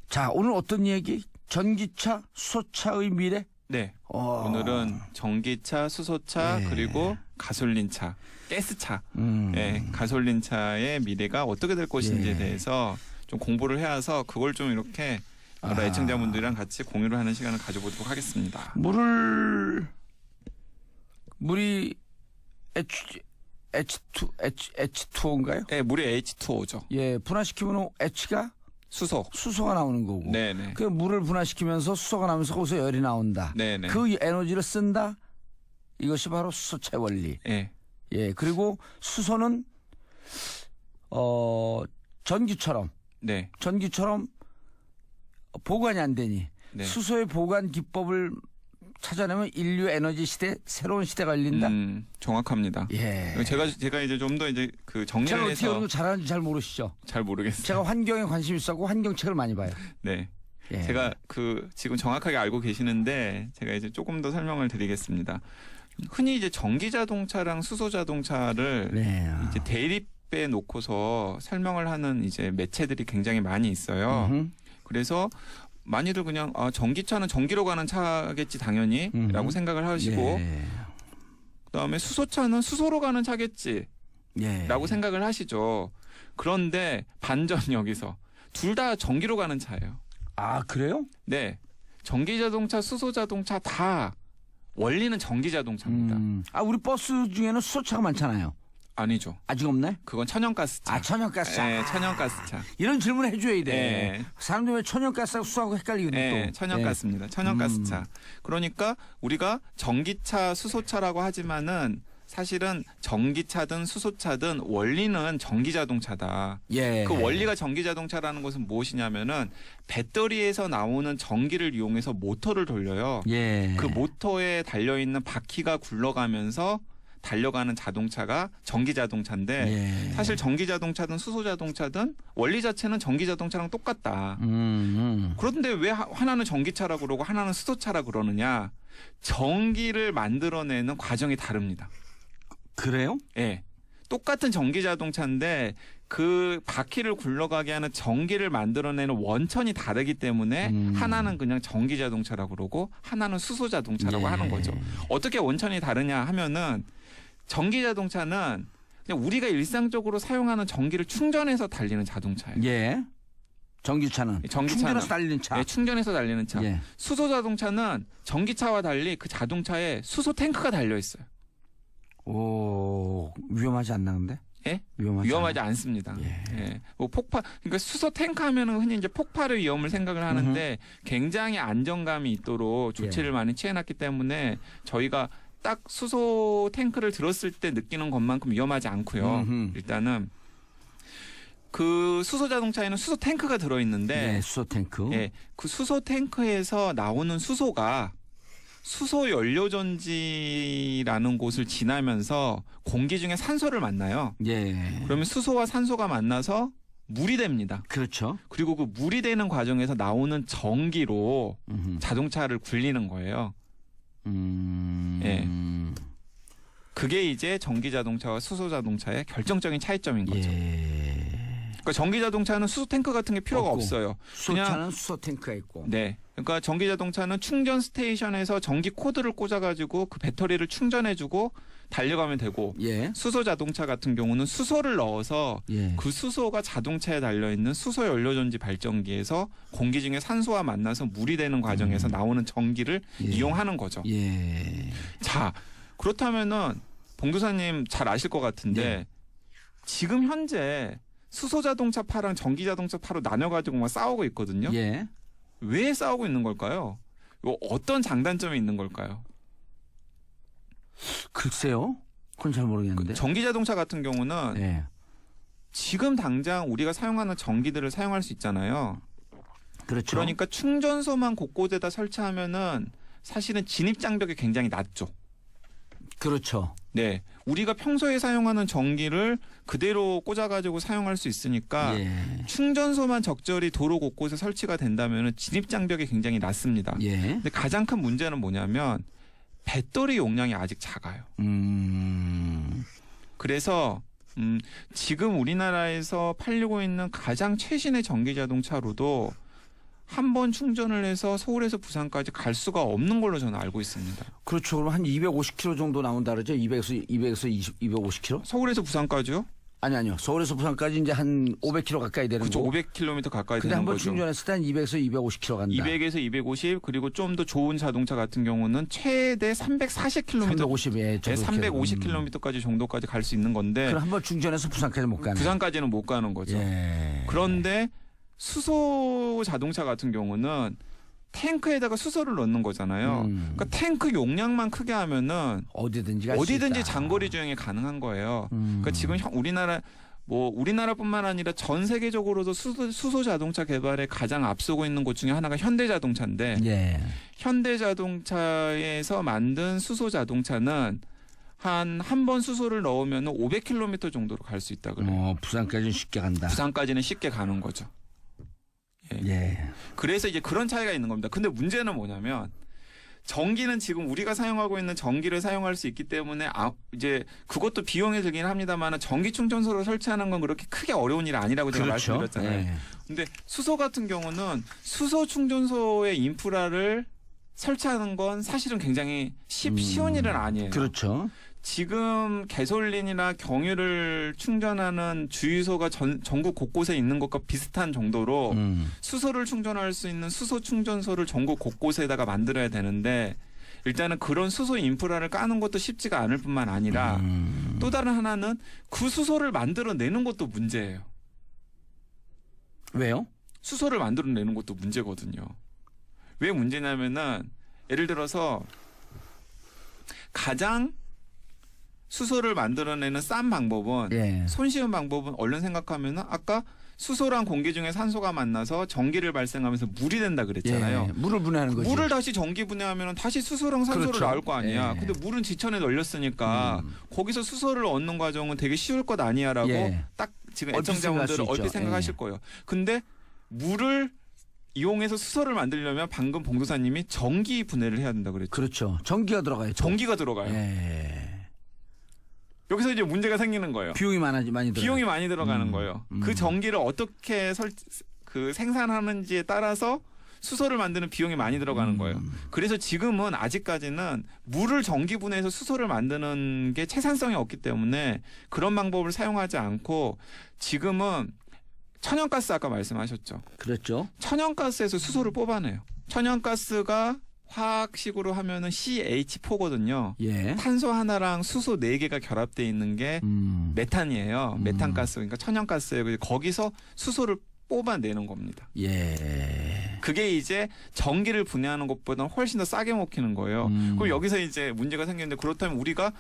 A: 자, 오늘 어떤 얘기? 전기차, 수소차의 미래?
C: 네.
A: 어.
C: 오늘은 전기차, 수소차,
A: 네.
C: 그리고 가솔린차, 가스차,
A: 음.
C: 네, 가솔린차의 미래가 어떻게 될 것인지에
A: 예.
C: 대해서 좀 공부를 해와서 그걸 좀 이렇게 여러 애청자분들이랑 같이 공유를 하는 시간을 가져보도록 하겠습니다.
A: 물이 H2O인가요?
C: 네, 물이 H2O죠.
A: 예, 분화시키면 H가
C: 수소.
A: 수소가 나오는 거고.
C: 네, 네.
A: 그 물을 분화시키면서 수소가 나면서 거기서 열이 나온다.
C: 네, 네.
A: 그 에너지를 쓴다. 이것이 바로 수소체 원리.
C: 네.
A: 예, 그리고 수소는 전기처럼
C: 네.
A: 보관이 안 되니
C: 네.
A: 수소의 보관 기법을 찾아내면 인류 에너지 시대 새로운 시대가 열린다.
C: 정확합니다.
A: 예.
C: 제가 이제 좀 더 이제 그
A: 제가
C: 정리를
A: 어떻게 그런
C: 해서
A: 거 잘하는지 잘 모르시죠?
C: 잘 모르겠어요.
A: 제가 환경에 관심 있었고 환경책을 많이 봐요.
C: 네.
A: 예.
C: 제가 지금 정확하게 알고 계시는데 제가 이제 조금 더 설명을 드리겠습니다. 흔히 이제 전기 자동차랑 수소 자동차를
A: 네.
C: 이제 대립에 놓고서 설명을 하는 이제 매체들이 굉장히 많이 있어요. 그래서 많이들 그냥 전기차는 전기로 가는 차겠지 당연히라고 생각을 하시고
A: 예.
C: 그다음에 수소차는 수소로 가는 차겠지라고
A: 예.
C: 생각을 하시죠. 그런데 반전 여기서 둘 다 전기로 가는 차예요.
A: 아, 그래요?
C: 네. 전기 자동차, 수소 자동차 다 원리는 전기 자동차입니다.
A: 우리 버스 중에는 수소차가 많잖아요.
C: 아니죠.
A: 아직 없네?
C: 그건 천연가스차.
A: 천연가스차.
C: 네, 천연가스차.
A: 이런 질문 해줘야 돼.
C: 네.
A: 사람들이 왜 천연가스하고 수소하고 헷갈리거든
C: 네,
A: 또.
C: 천연가스입니다. 천연가스차. 그러니까 우리가 전기차, 수소차라고 하지만은 사실은 전기차든 수소차든 원리는 전기 자동차다.
A: 예.
C: 그 원리가 전기 자동차라는 것은 무엇이냐면은 배터리에서 나오는 전기를 이용해서 모터를 돌려요.
A: 예.
C: 그 모터에 달려 있는 바퀴가 굴러가면서 달려가는 자동차가 전기 자동차인데
A: 예.
C: 사실 전기 자동차든 수소 자동차든 원리 자체는 전기 자동차랑 똑같다. 그런데 왜 하나는 전기차라고 그러고 하나는 수소차라 그러느냐? 전기를 만들어내는 과정이 다릅니다.
A: 그래요?
C: 예. 똑같은 전기 자동차인데 그 바퀴를 굴러가게 하는 전기를 만들어내는 원천이 다르기 때문에 하나는 그냥 전기 자동차라고 그러고 하나는 수소 자동차라고
A: 예.
C: 하는 거죠. 어떻게 원천이 다르냐 하면은 전기 자동차는 그냥 우리가 일상적으로 사용하는 전기를 충전해서 달리는 자동차예요.
A: 예. 전기차는 충전해서 달리는 차.
C: 네, 충전해서 달리는 차.
A: 예.
C: 수소 자동차는 전기차와 달리 그 자동차에 수소 탱크가 달려 있어요.
A: 오, 위험하지 않나 근데?
C: 예?
A: 위험하지
C: 않습니다.
A: 예.
C: 예. 뭐 폭발, 그러니까 수소 탱크 하면은 흔히 이제 폭발의 위험을 생각을 하는데 굉장히 안정감이 있도록 조치를 많이 취해놨기 때문에 저희가 딱 수소 탱크를 들었을 때 느끼는 것만큼 위험하지 않고요. 일단은 그 수소 자동차에는 수소 탱크가 들어있는데,
A: 네, 수소 탱크.
C: 예, 그 수소 탱크에서 나오는 수소가 수소 연료전지라는 곳을 지나면서 공기 중에 산소를 만나요.
A: 예.
C: 그러면 수소와 산소가 만나서 물이 됩니다.
A: 그렇죠.
C: 그리고 그 물이 되는 과정에서 나오는 전기로 자동차를 굴리는 거예요. 예. 그게 이제 전기 자동차와 수소 자동차의 결정적인 차이점인 거죠.
A: 예.
C: 그러니까 전기 자동차는 수소 탱크 같은 게 필요가
A: 없고.
C: 없어요.
A: 수소차는 수소 탱크가 있고.
C: 네. 그러니까 전기 자동차는 충전 스테이션에서 전기 코드를 꽂아가지고 그 배터리를 충전해주고 달려가면 되고,
A: 예.
C: 수소 자동차 같은 경우는 수소를 넣어서
A: 예.
C: 그 수소가 자동차에 달려있는 수소 연료전지 발전기에서 공기 중에 산소와 만나서 물이 되는 과정에서 나오는 전기를
A: 예.
C: 이용하는 거죠.
A: 예.
C: 자, 그렇다면은 봉도사님 잘 아실 것 같은데
A: 네.
C: 지금 현재 수소 자동차파랑 전기 자동차파로 나눠가지고 막 싸우고 있거든요.
A: 예.
C: 왜 싸우고 있는 걸까요? 이거 어떤 장단점이 있는 걸까요?
A: 글쎄요. 그건 잘 모르겠는데.
C: 전기 자동차 같은 경우는
A: 예.
C: 지금 당장 우리가 사용하는 전기들을 사용할 수 있잖아요.
A: 그렇죠.
C: 그러니까 충전소만 곳곳에다 설치하면은 사실은 진입 장벽이 굉장히 낮죠.
A: 그렇죠.
C: 네, 우리가 평소에 사용하는 전기를 그대로 꽂아가지고 사용할 수 있으니까
A: 예.
C: 충전소만 적절히 도로 곳곳에 설치가 된다면 진입 장벽이 굉장히 낮습니다.
A: 예.
C: 근데 가장 큰 문제는 뭐냐면 배터리 용량이 아직 작아요. 그래서 지금 우리나라에서 팔리고 있는 가장 최신의 전기 자동차로도 한 번 충전을 해서 서울에서 부산까지 갈 수가 없는 걸로 저는 알고 있습니다.
A: 그렇죠. 그럼 한 250km 정도 나온다 그러죠? 200에서 250km?
C: 서울에서 부산까지요?
A: 아니요. 서울에서 부산까지 이제 한 500km 가까이 되는
C: 그렇죠.
A: 거.
C: 500km 가까이
A: 근데
C: 되는
A: 한 번
C: 거죠.
A: 충전했을 때 한 200에서 250km 간다.
C: 200에서 250 그리고 좀 더 좋은 자동차 같은 경우는 최대 340km,
A: 350에
C: 350km까지 정도까지 갈 수 있는 건데
A: 그럼 한 번 충전해서 부산까지 못 가네.
C: 부산까지는 못 가는 거죠.
A: 예.
C: 그런데 수소 자동차 같은 경우는 탱크에다가 수소를 넣는 거잖아요. 그러니까 탱크 용량만 크게 하면은
A: 어디든지 갈 수 있다.
C: 어디든지 장거리 주행이 가능한 거예요. 그러니까 지금 우리나라뿐만 아니라 전 세계적으로도 수소 자동차 개발에 가장 앞서고 있는 곳 중에 하나가 현대자동차인데
A: 예.
C: 현대자동차에서 만든 수소 자동차는 한 번 수소를 넣으면 500km 정도로 갈 수 있다 그래요.
A: 부산까지는 쉽게 간다.
C: 부산까지는 쉽게 가는 거죠.
A: 예.
C: 그래서 이제 그런 차이가 있는 겁니다. 근데 문제는 뭐냐면 전기는 지금 우리가 사용하고 있는 전기를 사용할 수 있기 때문에 이제 그것도 비용이 들긴 합니다만 전기 충전소를 설치하는 건 그렇게 크게 어려운 일이 아니라고 제가
A: 그렇죠.
C: 말씀드렸잖아요.
A: 예.
C: 근데 수소 같은 경우는 수소 충전소의 인프라를 설치하는 건 사실은 굉장히 쉬운 일은 아니에요.
A: 그렇죠.
C: 지금 가솔린이나 경유를 충전하는 주유소가 전국 곳곳에 있는 것과 비슷한 정도로 수소를 충전할 수 있는 수소 충전소를 전국 곳곳에다가 만들어야 되는데 일단은 그런 수소 인프라를 까는 것도 쉽지가 않을 뿐만 아니라 또 다른 하나는 그 수소를 만들어내는 것도 문제예요.
A: 왜요?
C: 수소를 만들어내는 것도 문제거든요. 왜 문제냐면은 예를 들어서 가장 수소를 만들어내는 싼 방법은
A: 예.
C: 손쉬운 방법은 얼른 생각하면은 아까 수소랑 공기 중에 산소가 만나서 전기를 발생하면서 물이 된다 그랬잖아요.
A: 예. 물을 분해하는 거지.
C: 물을 다시 전기 분해하면 다시 수소랑 산소를
A: 그렇죠.
C: 나올 거 아니야.
A: 예.
C: 근데 물은 지천에 널렸으니까 거기서 수소를 얻는 과정은 되게 쉬울 것 아니야라고
A: 예.
C: 딱 지금
A: 얼핏
C: 애청자분들은
A: 생각할 수
C: 얼핏
A: 있죠.
C: 생각하실
A: 예.
C: 거예요. 근데 물을 이용해서 수소를 만들려면 방금 봉도사님이 전기 분해를 해야 된다 그랬죠.
A: 그렇죠. 전기가 들어가요.
C: 전기가 들어가요.
A: 예.
C: 여기서 이제 문제가 생기는 거예요.
A: 비용이 많이 들어가요.
C: 비용이 많이 들어가는 거예요. 그 전기를 어떻게 생산하는지에 따라서 수소를 만드는 비용이 많이 들어가는 거예요. 그래서 지금은 아직까지는 물을 전기분해해서 수소를 만드는 게 채산성이 없기 때문에 그런 방법을 사용하지 않고 지금은 천연가스 아까 말씀하셨죠.
A: 그렇죠.
C: 천연가스에서 수소를 뽑아내요. 천연가스가 화학식으로 하면은 CH4거든요.
A: 예.
C: 탄소 하나랑 수소 4개가 결합되어 있는 게 메탄이에요. 메탄가스, 그러니까 천연가스예요. 그래서 거기서 수소를 뽑아내는 겁니다.
A: 예.
C: 그게 이제 전기를 분해하는 것보다 훨씬 더 싸게 먹히는 거예요. 그럼 여기서 이제 문제가 생기는데 그렇다면 우리가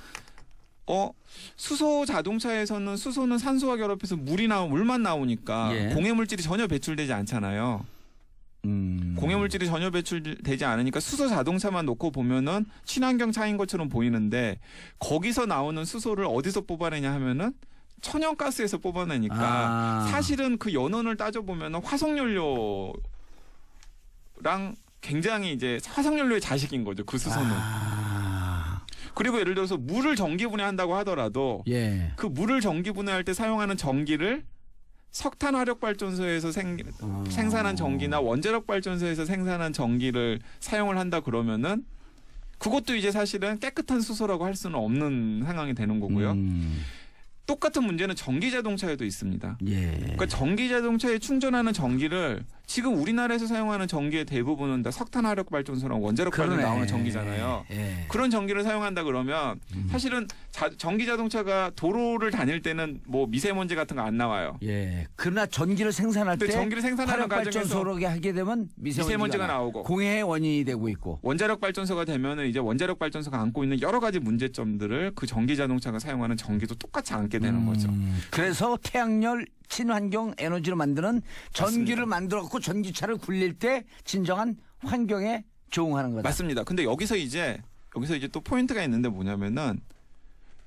C: 수소 자동차에서는 수소는 산소와 결합해서 물만 나오니까
A: 예.
C: 공해 물질이 전혀 배출되지 않잖아요. 공해 물질이 전혀 배출되지 않으니까 수소 자동차만 놓고 보면은 친환경 차인 것처럼 보이는데 거기서 나오는 수소를 어디서 뽑아내냐 하면은 천연가스에서 뽑아내니까 사실은 그 연원을 따져보면 화석연료랑 굉장히 이제 화석연료의 자식인 거죠. 그 수소는. 그리고 예를 들어서 물을 전기 분해한다고 하더라도
A: 예.
C: 그 물을 전기 분해할 때 사용하는 전기를 석탄 화력 발전소에서 생산한 전기나 원자력 발전소에서 생산한 전기를 사용을 한다 그러면은 그것도 이제 사실은 깨끗한 수소라고 할 수는 없는 상황이 되는 거고요. 똑같은 문제는 전기 자동차에도 있습니다.
A: 예.
C: 그러니까 전기 자동차에 충전하는 전기를 지금 우리나라에서 사용하는 전기의 대부분은 다 석탄 화력 발전소랑 원자력 발전소 나오는 전기잖아요.
A: 예.
C: 그런 전기를 사용한다 그러면 사실은 전기 자동차가 도로를 다닐 때는 뭐 미세먼지 같은 거 안 나와요.
A: 예. 그러나 전기를 생산할 때
C: 전기를 생산하는 과정에서
A: 발전소로 하게 되면
C: 미세먼지가 나오고
A: 공해의 원인이 되고 있고
C: 원자력 발전소가 되면은 이제 원자력 발전소가 안고 있는 여러 가지 문제점들을 그 전기 자동차가 사용하는 전기도 똑같이 안게 되는 거죠.
A: 그래서 태양열 친환경 에너지로 만드는 전기를 만들어 갖고 전기차를 굴릴 때 진정한 환경에 조응하는 거다.
C: 맞습니다. 근데 여기서 이제 또 포인트가 있는데 뭐냐면은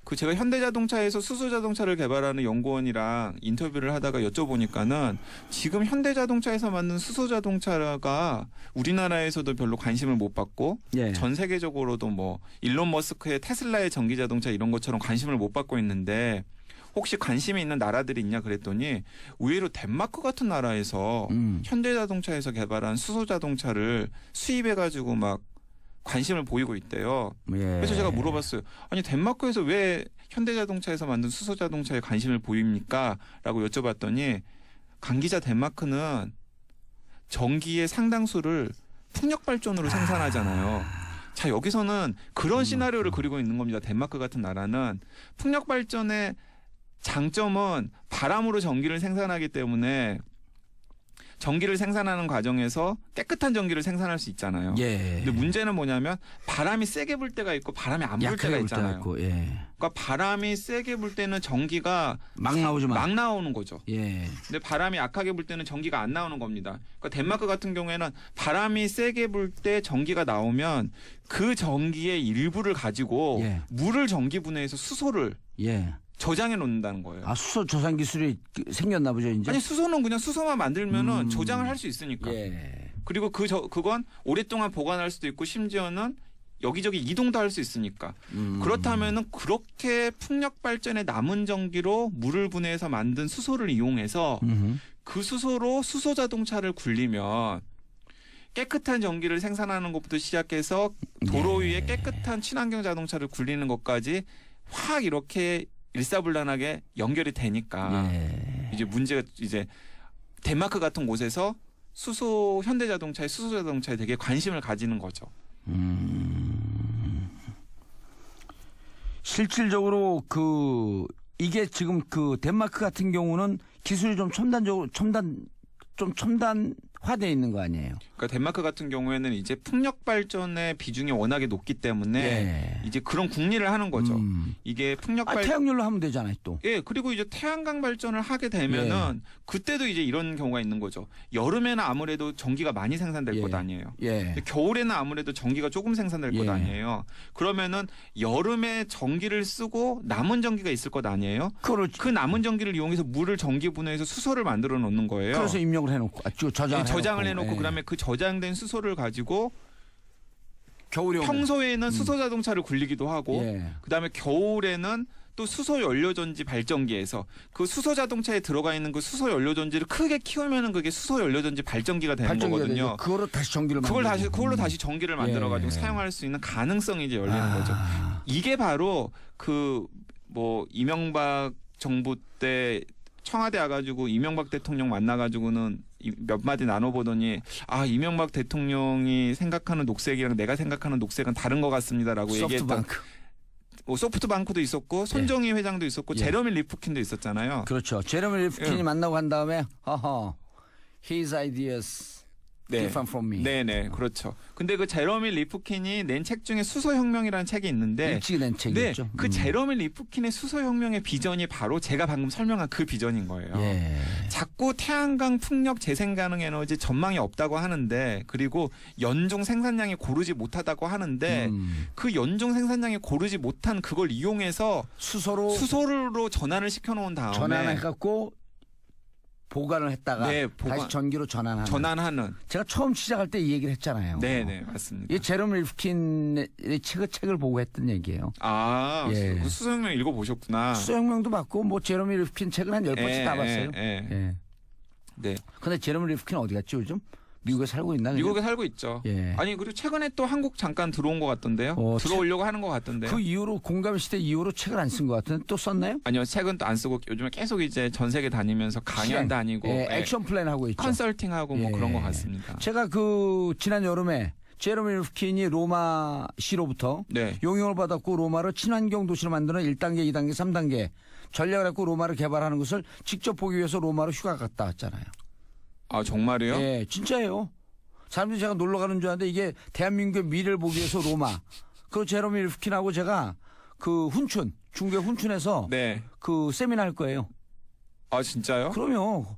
C: 그 제가 현대자동차에서 수소자동차를 개발하는 연구원이랑 인터뷰를 하다가 여쭤보니까는 지금 현대자동차에서 만든 수소자동차가 우리나라에서도 별로 관심을 못 받고
A: 예.
C: 전 세계적으로도 뭐 일론 머스크의 테슬라의 전기자동차 이런 것처럼 관심을 못 받고 있는데 혹시 관심이 있는 나라들이 있냐 그랬더니 의외로 덴마크 같은 나라에서 현대자동차에서 개발한 수소자동차를 수입해가지고 막 관심을 보이고 있대요.
A: 예.
C: 그래서 제가 물어봤어요. 아니 덴마크에서 왜 현대자동차에서 만든 수소자동차에 관심을 보입니까? 라고 여쭤봤더니 강 기자 덴마크는 전기의 상당수를 풍력발전으로 생산하잖아요. 자 여기서는 그런 시나리오를 그리고 있는 겁니다. 덴마크 같은 나라는 풍력발전의 장점은 바람으로 전기를 생산하기 때문에 전기를 생산하는 과정에서 깨끗한 전기를 생산할 수 있잖아요.
A: 예.
C: 근데 문제는 뭐냐면 바람이 세게 불 때가 있고 바람이 안 불 때가 있잖아요.
A: 있고, 예.
C: 그러니까 바람이 세게 불 때는 전기가
A: 막 나오는
C: 거죠.
A: 예.
C: 근데 바람이 약하게 불 때는 전기가 안 나오는 겁니다. 그러니까 덴마크 같은 경우에는 바람이 세게 불 때 전기가 나오면 그 전기의 일부를 가지고
A: 예.
C: 물을 전기 분해해서 수소를
A: 예.
C: 저장해 놓는다는 거예요.
A: 아, 수소 저장 기술이 생겼나 보죠, 이제.
C: 아니 수소는 그냥 수소만 만들면은 저장을 할 수 있으니까.
A: 예.
C: 그리고 그건 오랫동안 보관할 수도 있고 심지어는 여기저기 이동도 할 수 있으니까. 그렇다면은 그렇게 풍력 발전에 남은 전기로 물을 분해해서 만든 수소를 이용해서 그 수소로 수소 자동차를 굴리면 깨끗한 전기를 생산하는 것부터 시작해서 도로 위에 깨끗한 친환경 자동차를 굴리는 것까지 확 이렇게 일사불란하게 연결이 되니까 이제 문제가 이제 덴마크 같은 곳에서 현대자동차에 수소자동차에 되게 관심을 가지는 거죠.
A: 실질적으로 이게 지금 덴마크 같은 경우는 기술이 좀 첨단화되어 있는 거 아니에요?
C: 그러니까 덴마크 같은 경우에는 이제 풍력 발전의 비중이 워낙에 높기 때문에 이제 그런 국리를 하는 거죠. 이게 풍력 발전
A: 태양열로 하면 되잖아요, 또.
C: 예, 그리고 이제 태양광 발전을 하게 되면은 그때도 이제 이런 경우가 있는 거죠. 여름에는 아무래도 전기가 많이 생산될 것 아니에요. 근데 겨울에는 아무래도 전기가 조금 생산될 것 아니에요. 그러면은 여름에 전기를 쓰고 남은 전기가 있을 것 아니에요.
A: 그렇지.
C: 그 남은 전기를 이용해서 물을 전기 분해해서 수소를 만들어 놓는 거예요.
A: 그래서 입력을 해놓고
C: 저장을 해놓고 그다음에 그 저장된 수소를 가지고
A: 겨울에
C: 평소에는 수소 자동차를 굴리기도 하고 그다음에 겨울에는 또 수소 연료 전지 발전기에서 그 수소 자동차에 들어가 있는 그 수소 연료 전지를 크게 키우면은 그게 수소 연료 전지 발전기가 되는 거거든요.
A: 그거로 다시 전기를
C: 그걸로 다시 전기를 만들어 가지고 사용할 수 있는 가능성이 이제 열리는 거죠. 이게 바로 그 뭐 이명박 정부 때 청와대 와가지고 이명박 대통령 만나가지고는 몇 마디 나눠보더니 이명박 대통령이 생각하는 녹색이랑 내가 생각하는 녹색은 다른 것 같습니다라고 얘기했던 소프트뱅크도 있었고 손정희 회장도 있었고 제러미 리프킨도 있었잖아요.
A: 그렇죠. 제러미 리프킨이 만나고 한 다음에 his ideas different from me.
C: 네네, 그렇죠. 근데 그 제러미 리프킨이 낸 책 중에 수소혁명이라는 책이 있는데
A: 일찍 낸 책이죠.
C: 그 제러미 리프킨의 수소혁명의 비전이 바로 제가 방금 설명한 그 비전인 거예요. 자꾸 태양광 풍력 재생 가능 에너지 전망이 없다고 하는데 그리고 연중 생산량이 고르지 못하다고 하는데 그 연중 생산량이 고르지 못한 그걸 이용해서 수소로 전환을 시켜놓은 다음에
A: 전환해갖고 보관을 했다가 다시 전기로 전환하는. 제가 처음 시작할 때 이 얘기를 했잖아요.
C: 네네, 맞습니다.
A: 이 제러미 리프킨의 책을 보고 했던 얘기예요.
C: 그 수소혁명 읽어보셨구나.
A: 수소혁명도 봤고 뭐 제러미 리프킨 책은 한 10번씩 다 봤어요.
C: 네.
A: 근데 제러미 리프킨 어디 갔지 요즘? 미국에 살고 있나?
C: 미국에 살고 있죠. 아니 그리고 최근에 또 한국 잠깐 들어온 것 같던데요. 들어오려고 하는 것 같던데요.
A: 그 이후로 공감 시대 이후로 책을 안 쓴 것 같은데 또 썼나요?
C: 아니요, 책은 또 안 쓰고 요즘에 계속 이제 전 세계 다니면서 강연 다니고
A: 액션 플랜 하고 있죠.
C: 컨설팅하고 뭐 그런 것 같습니다.
A: 제가 그 지난 여름에 제러미 리프킨이 로마시로부터 용역을 받았고 로마를 친환경 도시로 만드는 1단계, 2단계, 3단계 전략을 했고 로마를 개발하는 것을 직접 보기 위해서 로마로 휴가 갔다 왔잖아요.
C: 정말이요?
A: 네, 진짜예요. 사람들이 제가 놀러 가는 줄 알았는데 이게 대한민국의 미래를 보기 위해서 로마. 그 제러미 리프킨하고 제가 그 중국의 훈춘에서 그 세미나 할 거예요.
C: 진짜요?
A: 그럼요.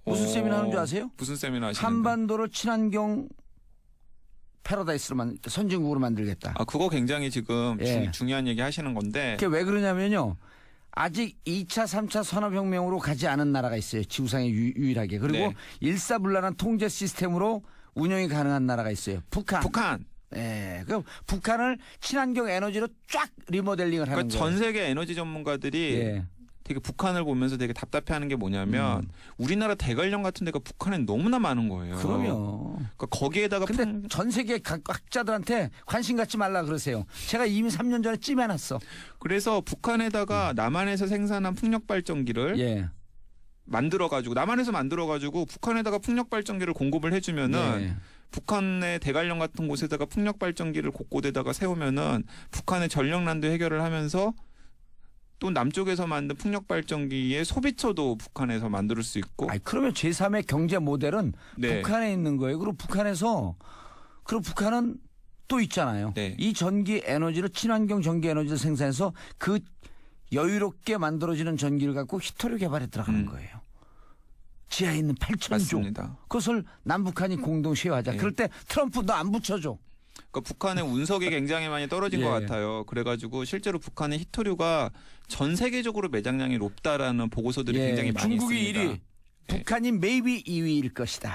A: 무슨 세미나 하는 줄 아세요?
C: 무슨 세미나 하시는데?
A: 한반도를 친환경 패러다이스로 선진국으로 만들겠다.
C: 그거 굉장히 지금 중요한 얘기 하시는 건데.
A: 그게 왜 그러냐면요. 아직 2차, 3차 산업혁명으로 가지 않은 나라가 있어요. 지구상에 유일하게. 그리고 일사불란한 통제 시스템으로 운영이 가능한 나라가 있어요. 북한. 그럼 북한을 친환경 에너지로 쫙 리모델링을 하는 거예요.
C: 전 세계 에너지 전문가들이 되게 북한을 보면서 되게 답답해하는 게 뭐냐면 우리나라 대관령 같은 데가 북한엔 너무나 많은 거예요.
A: 그럼요.
C: 그러니까 거기에다가
A: 근데 전 세계 학자들한테 관심 갖지 말라 그러세요. 제가 이미 3년 전에 찜해놨어.
C: 그래서 북한에다가 남한에서 생산한 풍력 발전기를 만들어가지고 남한에서 만들어가지고 북한에다가 풍력 발전기를 공급을 해주면은 북한의 대관령 같은 곳에다가 풍력 발전기를 곳곳에다가 세우면은 북한의 전력난도 해결을 하면서 또 남쪽에서 만든 풍력 발전기의 소비처도 북한에서 만들 수 있고.
A: 그러면 제3의 경제 모델은 북한에 있는 거예요. 그리고 북한은 또 있잖아요. 이 전기 에너지를 친환경 전기 에너지를 생산해서 그 여유롭게 만들어지는 전기를 갖고 히터류 개발에 들어가는 거예요. 지하에 있는 8,000조.
C: 맞습니다.
A: 그것을 남북한이 공동 쉐어하자. 그럴 때 트럼프 너 안 붙여줘.
C: 그러니까 북한의 운석이 굉장히 많이 떨어진 것 같아요. 그래가지고 실제로 북한의 히토류가 전 세계적으로 매장량이 높다라는 보고서들이 굉장히 많이
A: 중국이
C: 있습니다.
A: 1위, 북한이 maybe 2위일 것이다.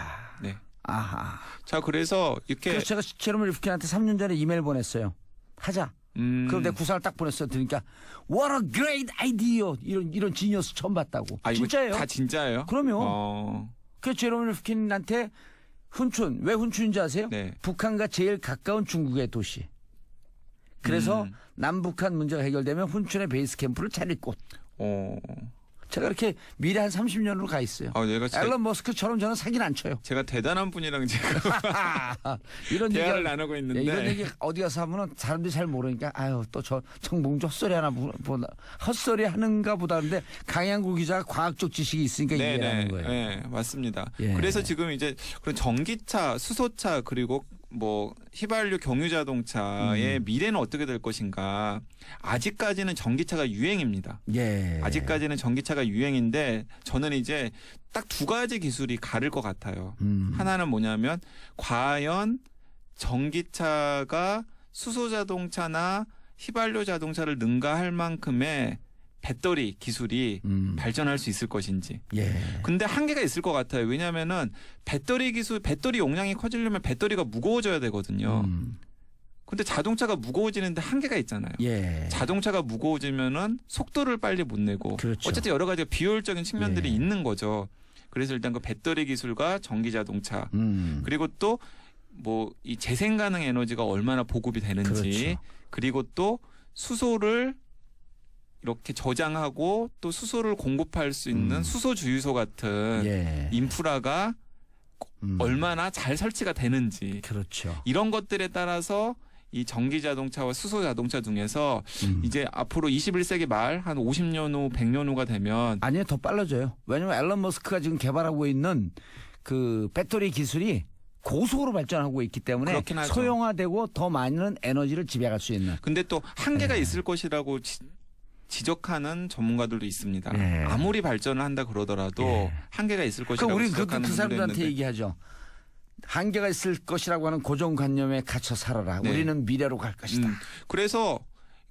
A: 아하.
C: 자, 그래서
A: 제가 제러미 리프킨한테 3년 전에 이메일 보냈어요. 하자. 그럼 내가 구상을 딱 보냈어요. 그러니까 what a great idea. 이런 지니어스 처음 봤다고. 진짜예요?
C: 다 진짜예요?
A: 그럼요. 그래서 제러미 리프킨한테 왜 훈춘인지 아세요? 북한과 제일 가까운 중국의 도시. 그래서 남북한 문제가 해결되면 훈춘의 베이스 캠프를 차릴 곳. 제가 이렇게 미래 한 30년으로 가 있어요. 앨런 머스크처럼 저는 사기는 안 쳐요.
C: 제가 대단한 분이랑 지금 이런 대화를 나누고 있는데
A: 이런 얘기 어디 가서 하면은 사람들이 잘 모르니까 또 저 정봉주 헛소리 하나 보나 헛소리 하는가 보다 하는데 강양구 기자가 과학적 지식이 있으니까 이해하는 거예요.
C: 네, 맞습니다. 그래서 지금 이제 그런 전기차, 수소차 그리고 뭐 휘발유 경유 자동차의 미래는 어떻게 될 것인가. 아직까지는 전기차가 유행입니다. 아직까지는 전기차가 유행인데 저는 이제 딱 두 가지 기술이 가를 것 같아요. 하나는 뭐냐면 과연 전기차가 수소 자동차나 휘발유 자동차를 능가할 만큼의 배터리 기술이 발전할 수 있을 것인지. 근데 한계가 있을 것 같아요. 왜냐하면은 배터리 용량이 커지려면 배터리가 무거워져야 되거든요. 근데 자동차가 무거워지는데 한계가 있잖아요.
A: 예.
C: 자동차가 무거워지면은 속도를 빨리 못 내고
A: 그렇죠.
C: 어쨌든 여러 가지 비효율적인 측면들이
A: 예.
C: 있는 거죠. 그래서 일단 그 배터리 기술과 전기 자동차 그리고 또 뭐 이 재생 가능 에너지가 얼마나 보급이 되는지
A: 그렇죠.
C: 그리고 또 수소를 이렇게 저장하고 또 수소를 공급할 수 있는 수소 주유소 같은
A: 예.
C: 인프라가 얼마나 잘 설치가 되는지
A: 그렇죠.
C: 이런 것들에 따라서 이 전기 자동차와 수소 자동차 중에서 이제 앞으로 21세기 말 한 50년 후 100년 후가 되면
A: 아니요, 더 빨라져요. 왜냐면 앨런 머스크가 지금 개발하고 있는 그 배터리 기술이 고속으로 발전하고 있기 때문에
C: 그렇긴 하죠.
A: 소형화되고 더 많은 에너지를 지배할 수 있는.
C: 근데 또 한계가 있을 것이라고 지적하는 전문가들도 있습니다.
A: 예.
C: 아무리 발전을 한다 그러더라도
A: 예.
C: 한계가 있을
A: 그러니까
C: 것이라고
A: 우리
C: 지적하는
A: 그
C: 분들도
A: 사람들한테
C: 있는데
A: 얘기하죠. 한계가 있을 것이라고 하는 고정관념에 갇혀 살아라.
C: 네.
A: 우리는 미래로 갈 것이다.
C: 그래서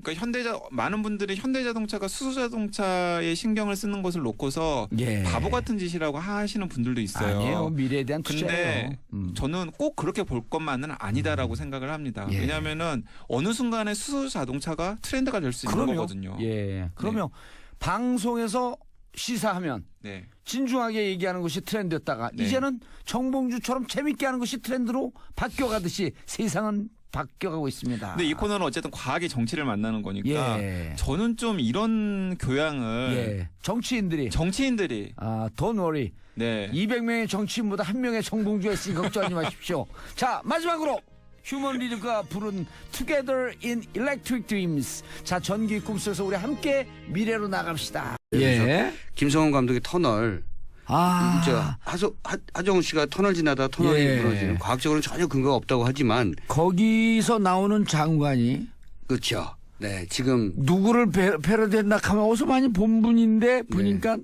C: 그러니까 많은 분들이 현대자동차가 수소자동차에 신경을 쓰는 것을 놓고서
A: 예.
C: 바보 같은 짓이라고 하시는 분들도 있어요.
A: 아니에요. 미래에 대한
C: 근데
A: 투자예요.
C: 저는 꼭 그렇게 볼 것만은 아니다라고 생각을 합니다.
A: 예.
C: 왜냐하면은 어느 순간에 수소자동차가 트렌드가 될 수 있는
A: 그럼요.
C: 거거든요.
A: 예. 그러면 방송에서 시사하면
C: 네.
A: 진중하게 얘기하는 것이 트렌드였다가
C: 네.
A: 이제는 정봉주처럼 재밌게 하는 것이 트렌드로 바뀌어가듯이 세상은 바뀌어가고 있습니다.
C: 근데 이 코너는 어쨌든 과학이 정치를 만나는 거니까
A: 예.
C: 저는 좀 이런 교양을
A: 예. 정치인들이
C: 정치인들이
A: don't worry.
C: 네.
A: 200명의 정치인보다 1명의 정봉주가 있으니 걱정하지 마십시오. 자, 마지막으로 휴먼 리드가 부른 Together in Electric Dreams. 자, 전기 꿈속에서 우리 함께 미래로 나갑시다. 예.
B: 김성원 감독의 터널. 하정우 씨가 터널 지나다 터널이
A: 예.
B: 무너지는 과학적으로는 전혀 근거가 없다고 하지만
A: 거기서 나오는 장관이
B: 그렇죠. 네, 지금
A: 누구를 패러디했나 하면 어디서 많이 본 분인데 보니까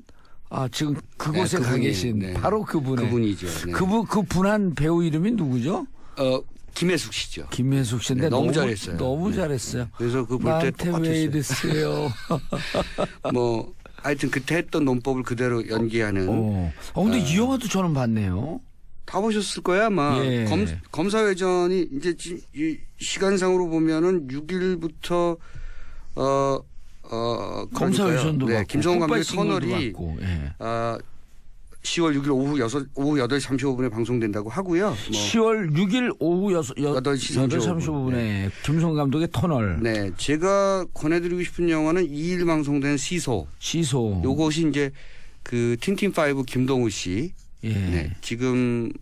A: 지금 그곳에
B: 네,
A: 가
B: 그분이,
A: 계신
B: 네.
A: 바로 그분의
B: 그분이죠. 네.
A: 그 분한 배우 이름이 누구죠?
B: 김혜숙 씨죠.
A: 김혜숙 씨인데
B: 네, 너무 잘했어요.
A: 너무
B: 네.
A: 잘했어요.
B: 그래서 그 볼 때
A: 나한테 왜
B: 똑같았어요.
A: 이랬어요?
B: 뭐 하여튼 그때 했던 논법을 그대로 연기하는.
A: 근데 이 영화도 저는 봤네요.
B: 다 보셨을 거야 아마.
A: 예.
B: 검사회전이 이제 이 시간상으로 보면은 6일부터
A: 검사회전도
B: 네,
A: 봤고
B: 김성원 감독의
A: 굿바이
B: 터널이
A: 싱글도 봤고, 예.
B: 10월 6일 오후 8시 35분에 방송된다고 하고요.
A: 10월 6일 오후
B: 8시
A: 35분에 김성원 감독의 터널.
B: 네, 제가 권해드리고 싶은 영화는 2일 방송된 시소. 요것이 이제 그 틴틴5 김동우 씨.
A: 예.
B: 네, 지금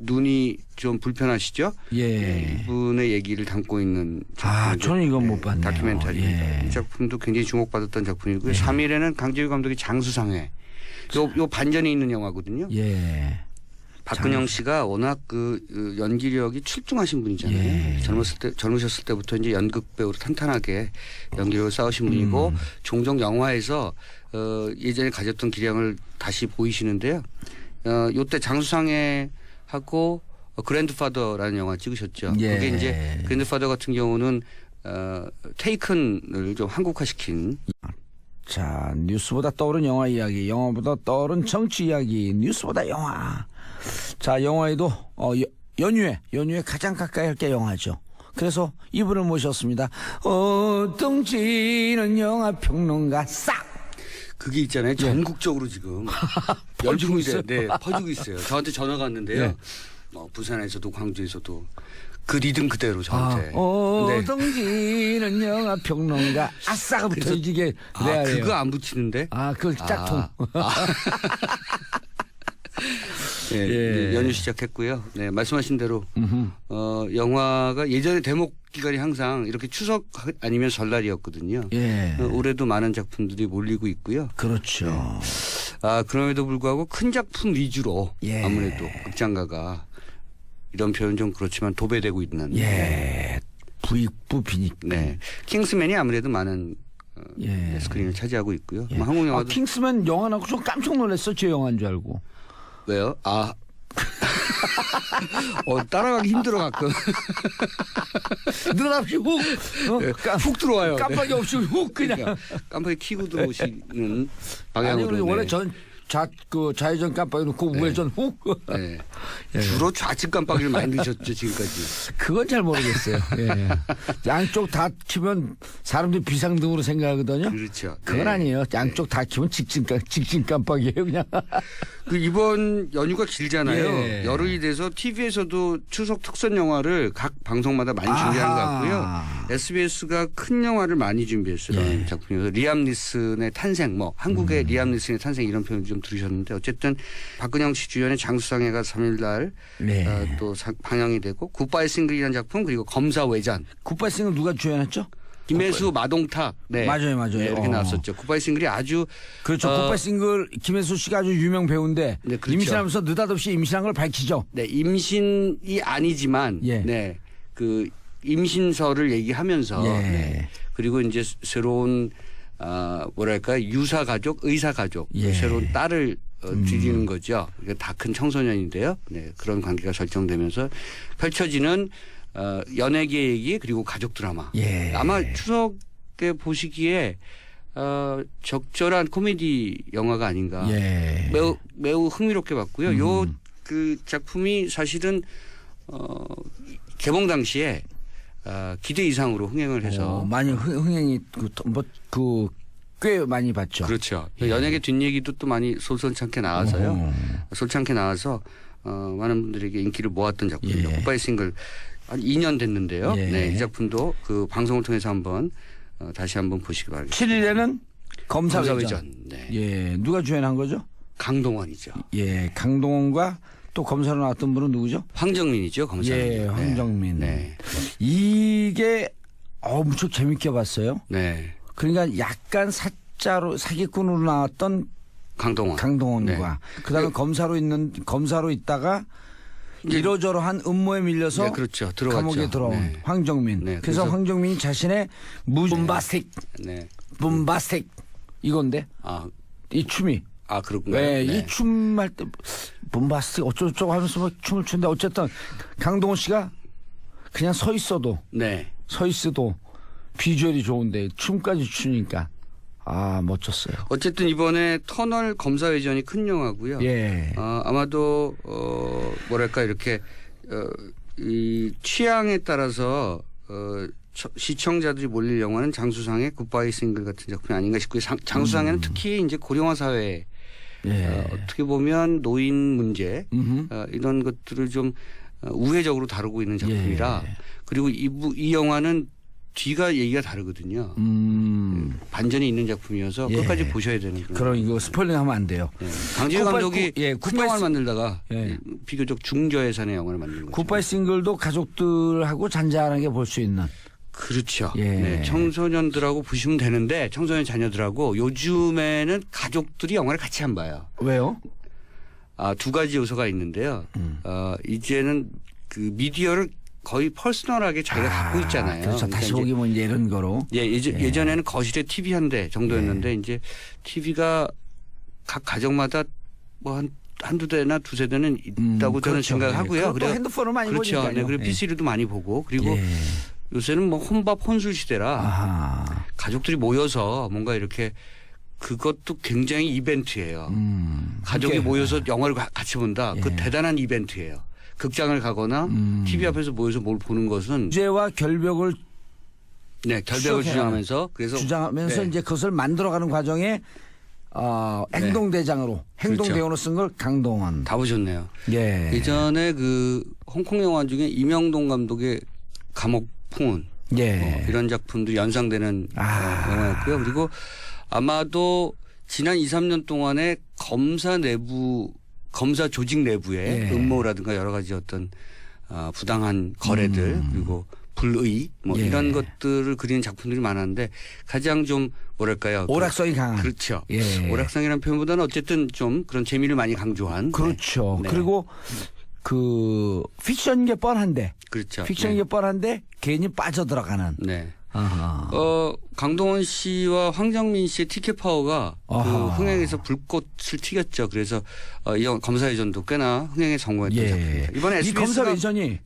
B: 눈이 좀 불편하시죠?
A: 예.
B: 네, 이분의 얘기를 담고 있는 작품인데,
A: 저는 이건 못 봤네요.
B: 다큐멘터리입니다.
A: 예.
B: 이 작품도 굉장히 주목받았던 작품이고요. 3일에는 강재규 감독의 장수상회. 요 반전이 있는 영화거든요.
A: 예.
B: 박근영 씨가 워낙 그 연기력이 출중하신 분이잖아요.
A: 예.
B: 젊으셨을 때부터 이제 연극 배우로 탄탄하게 연기력을 쌓으신 분이고 종종 영화에서 예전에 가졌던 기량을 다시 보이시는데요. 요때 장수상회 하고 그랜드파더라는 영화 찍으셨죠.
A: 예.
B: 그게 이제 그랜드파더 같은 경우는 테이큰을 좀 한국화시킨.
A: 자, 뉴스보다 떠오른 영화 이야기, 영화보다 떠오른 정치 이야기, 뉴스보다 영화. 자, 영화에도 연휴에 가장 가까이 할 게 영화죠. 그래서 이분을 모셨습니다. 덩치는 영화 평론가 싹.
B: 그게 있잖아요. 전국적으로 지금
A: 퍼지고 있어요.
B: 네, 퍼지고 있어요. 저한테 전화가 왔는데요.
A: 네.
B: 부산에서도 광주에서도 그 리듬 그대로 저한테. 네.
A: 덩치는 영화 평론가 아싸부터 이게 그래야 해요.
B: 그거 안 붙이는데?
A: 그걸 짝퉁.
B: 네,
A: 예.
B: 연휴 시작했고요. 네, 말씀하신 대로 영화가 예전에 대목 기간이 항상 이렇게 추석 아니면 설날이었거든요.
A: 예.
B: 올해도 많은 작품들이 몰리고 있고요.
A: 그렇죠.
B: 그럼에도 불구하고 큰 작품 위주로
A: 예.
B: 아무래도 극장가가 이런 표현 좀 그렇지만 도배되고 있는.
A: 예. 부익부 비니까.
B: 네. 킹스맨이 아무래도 많은
A: 예.
B: 스크린을 차지하고 있고요.
A: 예.
B: 뭐 한국 영화도
A: 킹스맨 영화 나고 좀 깜짝 놀랐어. 제 영화인 줄 알고.
B: 왜요? 따라가기 힘들어 가끔.
A: 느닷없이 훅.
B: 훅 들어와요.
A: 깜빡이 없이 훅 그냥.
B: 그러니까 깜빡이 키고 들어오시는
A: 아니,
B: 방향으로.
A: 원래 좌회전 깜빡이 놓고 우회전 훅.
B: 네.
A: 예.
B: 주로 좌측 깜빡이를 많이 넣으셨죠 지금까지.
A: 그건 잘 모르겠어요. 예. 양쪽 다 키면 사람들이 비상등으로 생각하거든요.
B: 그렇죠.
A: 그건
B: 네.
A: 아니에요. 양쪽 다 키면 직진 깜빡이에요, 그냥.
B: 그 이번 연휴가 길잖아요.
A: 예.
B: 열흘이 돼서 TV에서도 추석 특선 영화를 각 방송마다 많이 준비하는 것 같고요. SBS가 큰 영화를 많이 준비했어요.
A: 예.
B: 작품이어서 리암 니슨의 탄생, 뭐 한국의 리암 니슨의 탄생 이런 표현 좀 들으셨는데 어쨌든 박근영 씨 주연의 장수상해가 3일날
A: 네.
B: 또 방영이 되고 굿바이 싱글이라는 작품 그리고 검사 외전
A: 굿바이 싱글 누가 주연했죠?
B: 김혜수 마동탁 네.
A: 맞아요.
B: 네, 이렇게 나왔었죠. 굿바이 싱글이 아주
A: 그렇죠. 굿바이 싱글 김혜수 씨가 아주 유명 배우인데
B: 네, 그렇죠.
A: 임신하면서 느닷없이 임신한 걸 밝히죠.
B: 네, 임신이 아니지만
A: 예.
B: 네. 그 임신서를 얘기하면서
A: 예.
B: 네. 그리고 이제 새로운 뭐랄까 유사 가족, 의사 가족
A: 예.
B: 새로운 딸을 드리는 거죠. 다 큰 청소년인데요. 네, 그런 관계가 설정되면서 펼쳐지는 연예계 얘기 그리고 가족 드라마.
A: 예.
B: 아마 추석에 보시기에 적절한 코미디 영화가 아닌가.
A: 예.
B: 매우 흥미롭게 봤고요. 요 그 작품이 사실은 개봉 당시에 기대 이상으로 흥행을 해서
A: 많이 흥행이 꽤 많이 봤죠.
B: 그렇죠. 연예계 뒷얘기도 또 많이 솔솔찮게 나와서요. 솔찬게 나와서 많은 분들에게 인기를 모았던 작품입니다.
A: 예.
B: 굿바이 싱글 한 2년 됐는데요.
A: 예.
B: 네, 이 작품도 그 방송을 통해서 한번 다시 한번 보시기 바랍니다.
A: 7일에는 검사회전.
B: 검사회전. 네.
A: 예, 누가 주연한 거죠?
B: 강동원이죠.
A: 예, 강동원과 또 검사로 나왔던 분은 누구죠?
B: 황정민이죠. 검사.
A: 예, 황정민.
B: 네.
A: 이게 무척 재밌게 봤어요.
B: 네.
A: 그러니까 약간 사기꾼으로 나왔던
B: 강동원.
A: 강동원과 그다음에 검사로 있다가 이러저러한 음모에 밀려서
B: 네, 그렇죠. 들어갔죠.
A: 감옥에 들어온
B: 네.
A: 황정민.
B: 네,
A: 그래서 황정민이 자신의 붐바스틱
B: 네.
A: 이건데 이 춤이.
B: 그렇군요.
A: 네,
B: 네.
A: 이 춤 할 때 붐바스틱 어쩌고저쩌고 하면서 막 춤을 추는데 어쨌든 강동원 씨가 그냥 서 있어도 비주얼이 좋은데 춤까지 추니까 멋졌어요.
B: 어쨌든 이번에 터널 검사회전이 큰 영화고요.
A: 예.
B: 아마도 뭐랄까 이렇게 이 취향에 따라서 시청자들이 몰릴 영화는 장수상의 굿바이 싱글 같은 작품이 아닌가 싶고요. 장수상에는 특히 이제 고령화 사회 어떻게 보면 노인 문제 이런 것들을 좀 우회적으로 다루고 있는 작품이라 그리고 이 영화는 뒤가 얘기가 다르거든요. 반전이 있는 작품이어서 끝까지 보셔야 되는
A: 그럼 이거 스포일링 하면 안 돼요.
B: 네. 강진호 감독이 큰 영화를 만들다가
A: 예.
B: 비교적 중저예산의 영화를 만드는 거죠.
A: 굿바이 싱글도 가족들하고 잔잔하게 볼 수 있는.
B: 그렇죠.
A: 예.
B: 네, 청소년들하고 보시면 되는데 청소년 자녀들하고 요즘에는 가족들이 영화를 같이 안 봐요.
A: 왜요?
B: 두 가지 요소가 있는데요. 이제는 그 미디어를 거의 퍼스널하게 자기가 갖고 있잖아요.
A: 그렇죠.
B: 그러니까
A: 다시 보기 뭐 이런 거로.
B: 예전에는 거실에 TV 한 대 정도였는데 이제 TV가 각 가정마다 뭐 한두 대나 두세 대는 있다고 저는
A: 그렇죠.
B: 생각하고요.
A: 그리고 또 핸드폰을 많이
B: 그렇죠.
A: 보니까요.
B: 네, 그리고 PC로도 많이 보고 그리고
A: 예.
B: 요새는 뭐 혼밥 혼술 시대라 가족들이 모여서 뭔가 이렇게 그것도 굉장히 이벤트예요. 가족이 모여서 영화를 같이 본다. 그 대단한 이벤트예요. 극장을 가거나 TV 앞에서 모여서 뭘 보는 것은
A: 주제와 결벽을
B: 주장하면서 그래서
A: 이제 그것을 만들어가는 과정에 행동대장으로 행동대원으로 쓴 걸 강동원.
B: 다 보셨네요.
A: 예.
B: 예전에 그 홍콩 영화 중에 임영동 감독의 감옥 풍운 이런 작품도 연상되는 영화였고요. 그리고 아마도 지난 2, 3년 동안에 검사 조직 내부의 음모라든가 여러 가지 어떤 부당한 거래들 그리고 불의 이런 것들을 그리는 작품들이 많았는데 가장 좀 뭐랄까요.
A: 오락성이 강한.
B: 그렇죠.
A: 예.
B: 오락성이라는 표현보다는 어쨌든 좀 그런 재미를 많이 강조한.
A: 그렇죠.
B: 네.
A: 그리고 그 픽션계 뻔한데.
B: 그렇죠.
A: 픽션계 뻔한데 괜히 빠져들어가는.
B: 네.
A: 아하.
B: 강동원 씨와 황정민 씨의 티켓 파워가 그 흥행에서 불꽃을 튀겼죠. 그래서 이 검사회전도 꽤나 흥행에 성공했던 작품입니다. 이번에
A: 이
B: SBS가
A: 검사회전이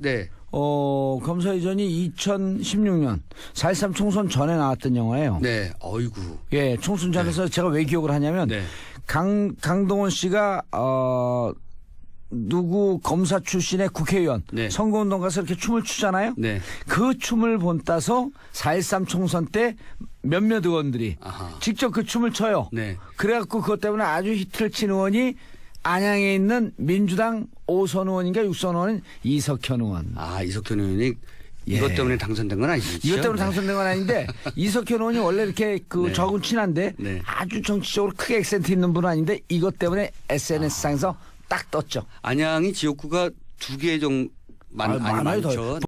A: 검사회전이 2016년 4.13 총선 전에 나왔던 영화예요.
B: 네, 어이구.
A: 예, 총선 전에서 제가 왜 기억을 하냐면
B: 네.
A: 강동원 씨가 누구 검사 출신의 국회의원
B: 네.
A: 선거운동 가서 이렇게 춤을 추잖아요.
B: 네.
A: 그 춤을 본따서 4.13 총선 때 몇몇 의원들이
B: 아하.
A: 직접 그 춤을 춰요.
B: 네.
A: 그래갖고 그것 때문에 아주 히트를 친 의원이 안양에 있는 민주당 5선 의원인가 6선 의원인 이석현 의원.
B: 아, 이석현 의원이
A: 예.
B: 이것 때문에 당선된 건 아니죠?
A: 이것 때문에 당선된 건 아닌데 이석현 의원이 원래 이렇게 그
B: 네.
A: 저하고는 친한데
B: 네.
A: 아주 정치적으로 크게 액센트 있는 분은 아닌데 이것 때문에 SNS상에서 딱 떴죠.
B: 안양이 지역구가 2개 정도
A: 많아요,
B: 많죠.
A: 더.